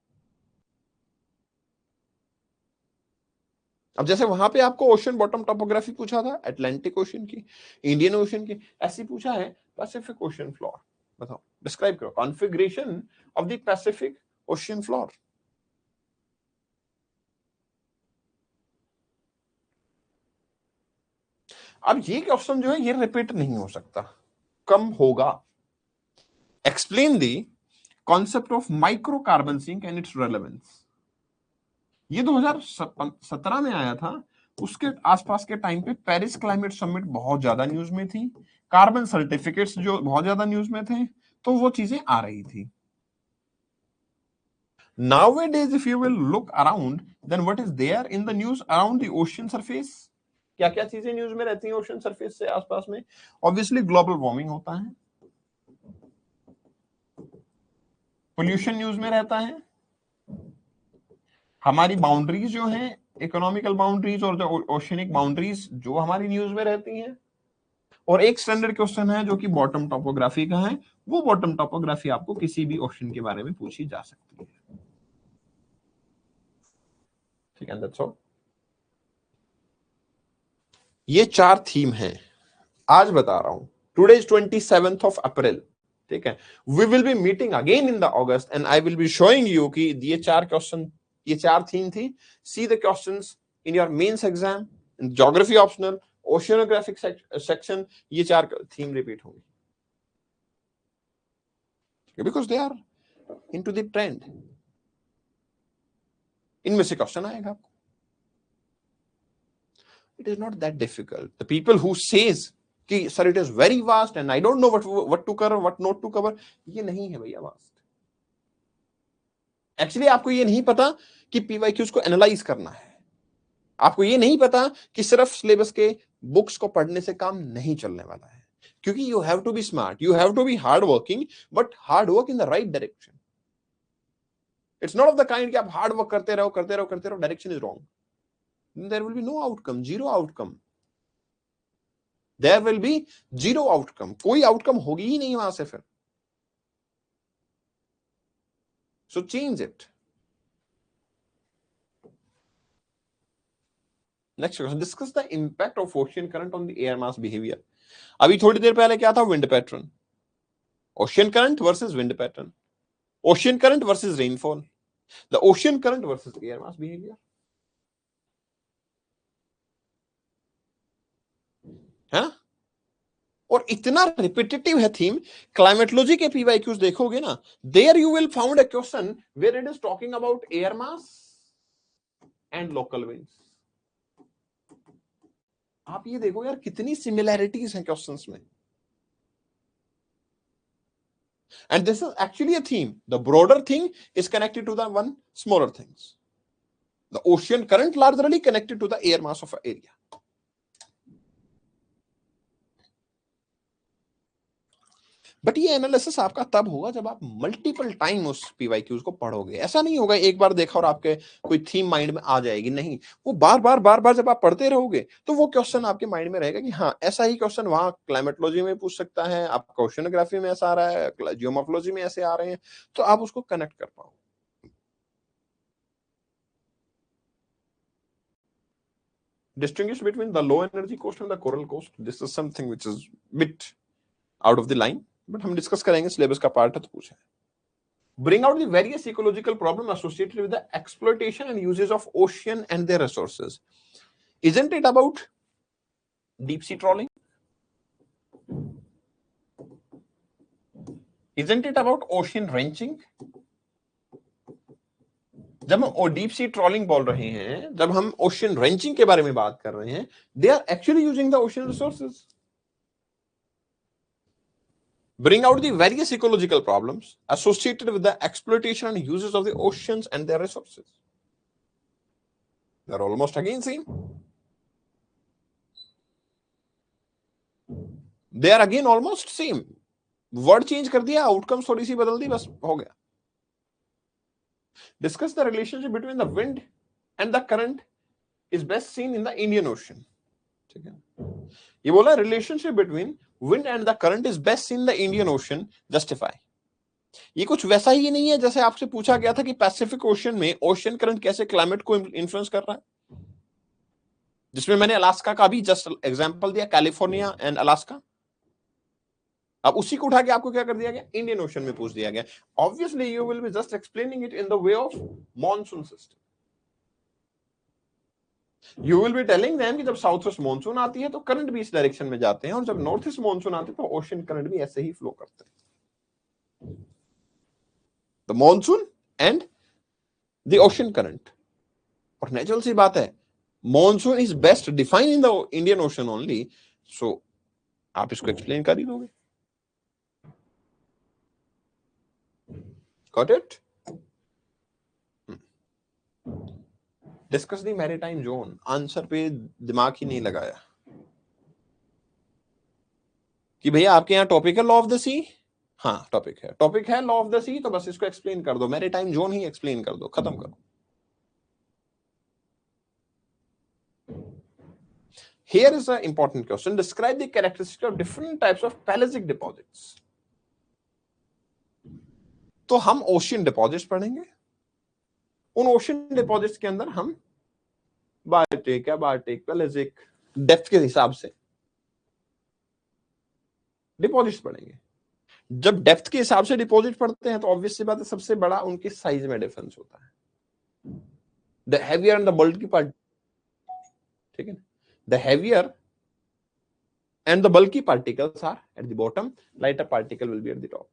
अब जैसे वहां पे आपको ओशन बॉटम टोपोग्राफी पूछा था, अटलांटिक ओशन की, इंडियन ओशन की, ऐसी पूछा है पैसिफिक ओशन फ्लोर। बताओ, डिस्क्राइब करो configuration of the Pacific ocean floor. अब ये क्वेश्चन जो है ये रिपीट नहीं हो सकता, कम होगा। Explain the concept of micro carbon sink and its relevance. ये 2017 में आया था, उसके आसपास के टाइम पे पेरिस क्लाइमेट समिट बहुत ज्यादा न्यूज में थी, कार्बन सर्टिफिकेट्स जो बहुत ज्यादा न्यूज में थे, तो वो चीजें आ रही थी। Nowadays, if you will look around, then what is there in the news around the ocean surface? क्या क्या चीजें न्यूज में रहती हैं ओशन सरफेस से आसपास में? ऑब्वियसली ग्लोबल वार्मिंग होता है, पोल्यूशन न्यूज में रहता है, हमारी बाउंड्रीज जो हैं, इकोनॉमिकल बाउंड्रीज और जो ओशनिक बाउंड्रीज जो हमारी न्यूज में रहती हैं, और एक स्टैंडर्ड क्वेश्चन है जो कि बॉटम टोपोग्राफी का है। वो बॉटम टोपोग्राफी आपको किसी भी ओशन के बारे में पूछी जा सकती है। ठीक है, दैट्स ऑल। ये 4 थीम हैं, आज बता रहा हूं। Today is 27th of April, ठीक है। We will be meeting again in the August and I will be showing you कि ये 4 क्वेश्चन, ये 4 थीम थी। See the questions in your mains exam, in geography optional, oceanographic section, ये 4 थीम रिपीट होंगी because they are into the trend. इनमें से क्वेश्चन आएगा आपको। It is not that difficult. The people who says कि sir it is very vast and I don't know what to cover what not to cover, ये नहीं है भैया वास्ट। एक्चुअली आपको ये नहीं पता कि पीवाईक्यूज को एनालाइज करना है, आपको ये नहीं पता कि सिर्फ सिलेबस के बुक्स को पढ़ने से काम नहीं चलने वाला है, क्योंकि you have to be smart, you have to be hard working, but hard work in the right direction. It's not of the kind कि आप हार्ड वर्क करते रहो, direction is wrong, there will be no outcome, zero outcome, there will be zero outcome, कोई आउटकम होगी ही नहीं वहां से फिर। So change it. Next question, discuss the impact of ocean current on the air mass behaviour. अभी थोड़ी देर पहले क्या था, wind pattern, ocean current versus wind pattern, ocean current versus rainfall, the ocean current versus air mass behaviour, है ना? और इतना रिपीटेटिव है थीम। क्लाइमेटोलॉजी के पीवाईक्यूज देखोगे ना, there you will found a question where it is talking about air mass and local winds. आप ये देखो यार, कितनी सिमिलैरिटीज हैं क्वेश्चंस में। And this is actually a theme. The broader thing is connected to the one smaller things. The ocean current largely connected to the air mass of an area. But ये एनालिसिस आपका तब होगा जब आप मल्टीपल टाइम उस पीवाईक्यूज को पढ़ोगे। ऐसा नहीं होगा एक बार देखा और आपके कोई थीम माइंड में आ जाएगी, नहीं, वो बार बार जब आप पढ़ते रहोगे तो वो क्वेश्चन आपके माइंड में रहेगा कि हाँ, ऐसा ही क्वेश्चन वहां क्लाइमेटोलॉजी में पूछ सकता है, आपका ओशियोनोग्राफी में ऐसा आ रहा है, जियोमोर्फोलॉजी में ऐसे आ रहे हैं, तो आप उसको कनेक्ट कर पाओ। Distinguish between the low energy coast and the coral coast. This is something which is bit out of the line, but हम डिस्कस करेंगे, सिलेबस का पार्ट है तो पूछे। Bring out the various ecological problems associated with the exploitation and uses of ocean and their resources. Isn't it about deep sea trawling? Isn't it about ocean wrenching? जब हम डीप सी ट्रॉलिंग बोल रहे हैं, जब हम ओशियन रेंचिंग के बारे में बात कर रहे हैं, they are actually using the ocean resources. Bring out the various ecological problems associated with the exploitation and uses of the oceans and their resources. They're almost again same. They are again almost same. Word change कर दिया, outcomes थोड़ी सी बदल दी, बस हो गया। Discuss the relationship between the wind and the current is best seen in the Indian Ocean. ठीक है, ये बोला relationship between wind and the current is best seen in the Indian Ocean. Justify. ये कुछ वैसा ही नहीं है जैसे आपसे पूछा गया था कि पैसिफिक ओशन में ओशन करंट कैसे क्लाइमेट को इन्फ्लुएंस कर रहा है, जिसमें मैंने अलास्का का भी जस्ट एग्जांपल दिया, कैलिफोर्निया एंड अलास्का। अब उसी को उठा के आपको क्या कर दिया गया, इंडियन ओशन में पूछ दिया गया। Obviously you will be just explaining it in the way of monsoon system. You will be telling them कि जब साउथ वेस्ट मॉनसून आती है तो करंट भी इस डायरेक्शन में जाते हैं, और जब नॉर्थ ईस्ट मॉनसून आती है तो ओशन करंट भी ऐसे ही फ्लो करते हैं। The monsoon and the ocean current. और नेचुरल सी बात है, monsoon is best defined in the Indian ocean only, so आप इसको एक्सप्लेन कर ही दोगे। Got it? Discuss the maritime zone. Answer पे दिमाग ही नहीं लगाया कि भैया आपके यहाँ टॉपिक है लॉ ऑफ द सी। हाँ, टॉपिक है लॉ ऑफ द सी, तो बस इसको एक्सप्लेन कर दो, मैरीटाइम जोन ही एक्सप्लेन कर दो, खत्म करो। Here is an important question. Describe the characteristics of different types of pelagic deposits. तो हम ओशियन डिपॉजिट्स पढ़ेंगे, उन ओशियन डिपॉजिट्स के अंदर हम बायोटिक, पेलेजिक, डेप्थ के हिसाब से डिपॉजिट्स पढ़ेंगे। जब डेप्थ के हिसाब से डिपॉजिट पढ़ते हैं तो ऑब्वियस सी बात है, सबसे बड़ा उनके साइज में डिफरेंस होता है। The heavier and the bulky part, ठीक है, the heavier and the bulky particles are at the bottom, lighter particle will be at the top.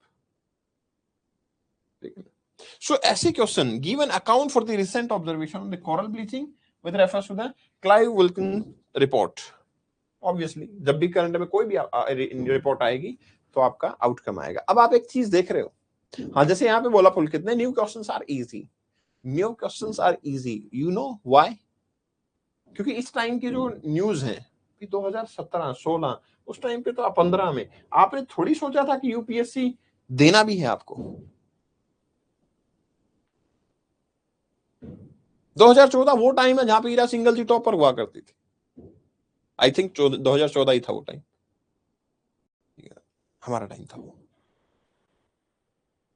So ऐसे question, give an account for the recent observation on the coral bleaching with reference to the Clive Wilkins report. Obviously जब भी करंट में कोई भी रिपोर्ट आएगी तो आपका आउटकम आएगा. अब आप एक चीज देख रहे हो, हाँ जैसे यहाँ पे बोला पुलकित ने, new questions are easy. New questions are easy, you know why? क्योंकि इस टाइम की जो न्यूज है 2017-16 उस टाइम पे तो 15 में आपने थोड़ी सोचा था कि यूपीएससी देना भी है आपको. 2014 वो टाइम है जहां पे ईरा सिंगल जी टॉपर हुआ करती थी. आई थिंक 2014 ही था वो टाइम, हमारा टाइम था वो.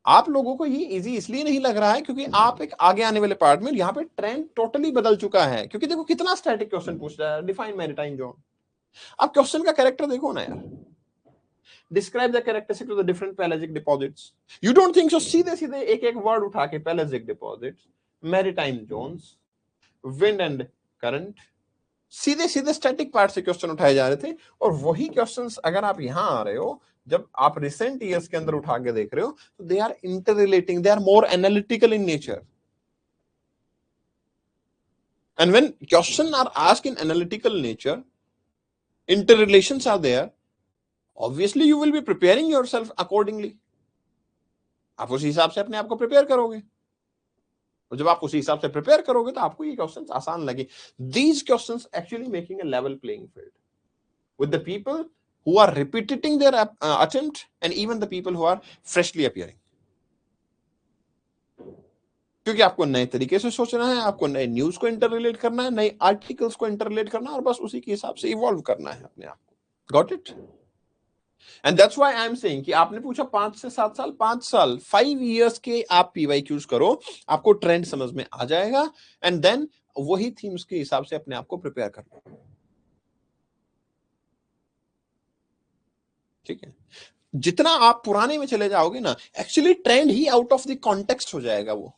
आप लोगों को ये इजी इसलिए नहीं लग रहा है क्योंकि आप एक आगे आने वाले पार्ट में, यहाँ पे ट्रेंड टोटली बदल चुका है. क्योंकि देखो कितना स्टैटिक क्वेश्चन पूछ रहा है, डिफाइन मैरीटाइम जोन. आप क्वेश्चन का कैरेक्टर देखो ना यार, describe the characteristics of the different pelagic deposits. You don't think so? सीधे सीधे एक एक वर्ड उठा के, pelagic deposits, maritime zones, wind and current, सीधे सीधे स्टैटिक पार्ट से क्वेश्चन उठाए जा रहे थे. और वही क्वेश्चंस अगर आप यहां आ रहे हो, जब आप रिसेंट ईयर्स के अंदर उठा के देख रहे हो, तो they are interrelating, they are more analytical in nature. And when question are asked in analytical nature, interrelations are there, obviously you will be preparing yourself accordingly. आप उस हिसाब से अपने आप को प्रिपेयर करोगे, और जब आप उसी हिसाब से प्रिपेयर करोगे तो आपको ये क्वेश्चंस आसान लगे. These questions actually making a level playing field with the people who are repeating their attempt and even the people who are freshly appearing. क्योंकि आपको नए तरीके से सोचना है, आपको नए न्यूज को इंटररिलेट करना है, नए आर्टिकल्स को इंटररिलेट करना है, और बस उसी के हिसाब से इवॉल्व करना है अपने आप को. Got it? And that's why I am saying कि आपने पूछा 5 से 7 साल, 5 साल, 5 इयर्स के आप पीवाईक्यूज करो, आपको ट्रेंड समझ में आ जाएगा. एंड देन वही थीम्स के हिसाब से अपने आप को प्रिपेयर कर लो. ठीक है? जितना आप पुराने में चले जाओगे ना, actually trend he out of the context हो जाएगा वो.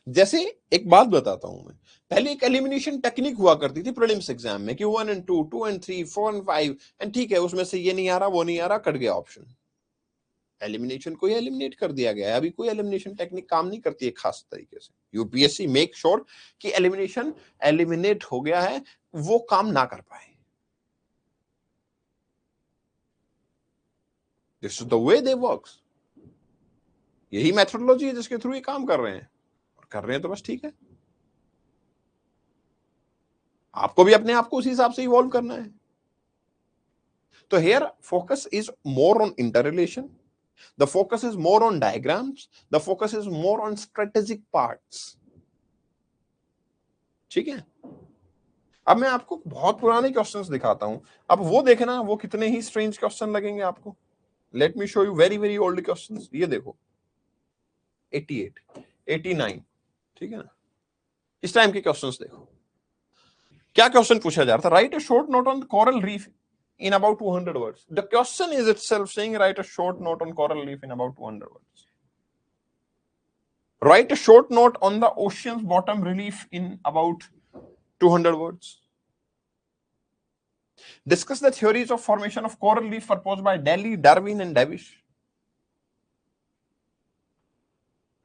जैसे एक बात बताता हूं मैं, पहले एक एलिमिनेशन टेक्निक हुआ करती थी प्रीलिम्स एग्जाम में कि 1 and 2, 2 and 3, 4 and 5, एंड ठीक है उसमें से ये नहीं आ रहा, वो नहीं आ रहा, कट गया ऑप्शन. एलिमिनेशन को ही एलिमिनेट कर दिया गया है. अभी कोई एलिमिनेशन टेक्निक काम नहीं करती है खास तरीके से. यूपीएससी मेक श्योर कि एलिमिनेशन एलिमिनेट हो गया है, वो काम ना कर पाए. This is the way they works. यही मेथोडोलॉजी है जिसके थ्रू ये काम कर रहे हैं, कर रहे हैं तो बस ठीक है. आपको भी अपने आप को उसी हिसाब से इवॉल्व करना है. तो here focus is more on interrelation, the focus is more on diagrams, the focus is more on strategic parts. ठीक है? अब मैं आपको बहुत पुराने क्वेश्चंस दिखाता हूं, अब वो देखना वो कितने ही स्ट्रेंज क्वेश्चन लगेंगे आपको. Let me show you very very old questions. ये देखो 88, 89, ठीक है ना? इस टाइम के क्वेश्चंस देखो. क्या क्वेश्चन पूछा जा रहा था? Right a short note on coral reef in about 200 words. The question is itself saying write a short note on coral reef in about 200 words. Write a short note on the ocean's bottom relief in about 200 words. Discuss the theories of formation of coral reef proposed by Daly, Darwin and Davies.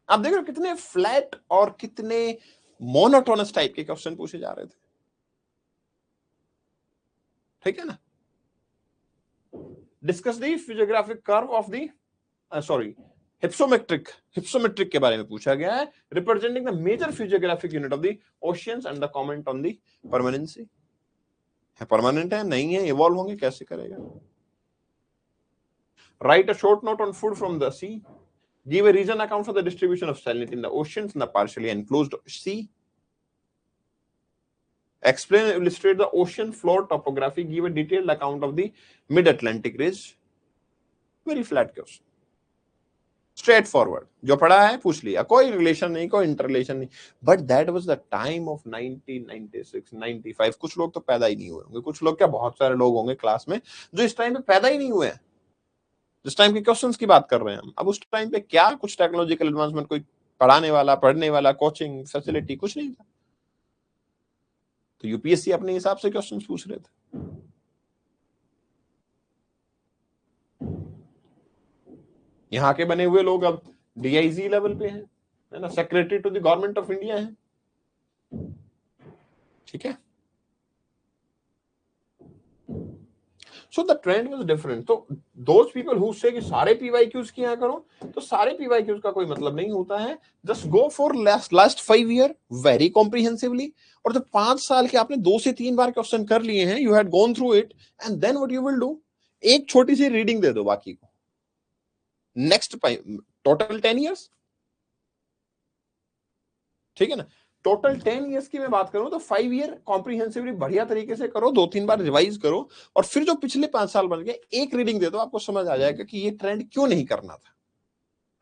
आप देख रहे हो कितने फ्लैट और कितने मोनोटोनस टाइप के क्वेश्चन पूछे जा रहे थे. ठीक है ना? Discuss the physiographic curve of the hypsometric के बारे में पूछा गया है. Representing the major physiographic unit of the oceans and the comment on the permanency. है परमानेंट है, नहीं है, इवॉल्व होंगे, कैसे करेगा? Write a short note on food from the sea. Give a reason account for the distribution of salinity in the oceans and the partially enclosed sea. Explain and illustrate the ocean floor topography. Give a detailed account of the mid-Atlantic ridge. Very flat question. Straight forward. जो पढ़ा है पूछ लिया, कोई रिलेशन नहीं, कोई इंटररिलेशन नहीं. But that was the time of 1996, 95. कुछ लोग तो पैदा ही नहीं हुए होंगे, कुछ लोग क्या बहुत सारे लोग होंगे क्लास में जो इस टाइम पे पैदा ही नहीं हुए हैं. जिस टाइम के क्वेश्चंस की बात कर रहे हैं हम, अब उस टाइम पे क्या कुछ टेक्नोलॉजिकल एडवांसमेंट, कोई पढ़ाने वाला, कोचिंग फैसिलिटी कुछ नहीं था. तो यूपीएससी अपने हिसाब से क्वेश्चंस पूछ रहे थे. यहाँ के बने हुए लोग अब DIG लेवल पे हैं, है ना, secretary to the government of India है, ठीक है। So the trend was different. तो दोज पीपल हु से कि सारे PYQs किया करो, तो सारे PYQs का कोई मतलब नहीं होता है। Just go for last 5 year very comprehensively, और जब 5 साल के आपने 2 से 3 बार क्वेश्चन कर लिए हैं, you had gone through it, and then what you will do, एक छोटी सी रीडिंग दे दो बाकी को, नेक्स्ट टोटल 10 ईयर्स, ठीक है ना। टोटल 10 ईयर्स की मैं बात करूं तो 5 ईयर कॉम्प्रिहेंसिवली बढ़िया तरीके से करो, 2-3 बार रिवाइज करो, और फिर जो पिछले 5 साल बन गए एक रीडिंग दे दो, आपको समझ आ जाएगा कि ये ट्रेंड क्यों नहीं करना था,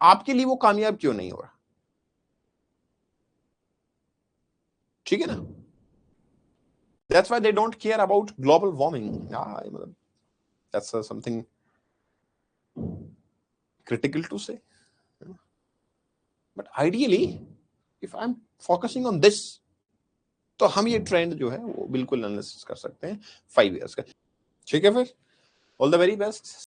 आपके लिए वो कामयाब क्यों नहीं हो रहा, ठीक है ना। That's why they don't care about global warming, मतलब दैट्स समथिंग क्रिटिकल टू से, but ideally if I am focusing on this, तो हम ये ट्रेंड जो है वो बिल्कुल एनालिसिस कर सकते हैं 5 ईयर्स का, ठीक है। फिर ऑल द वेरी बेस्ट।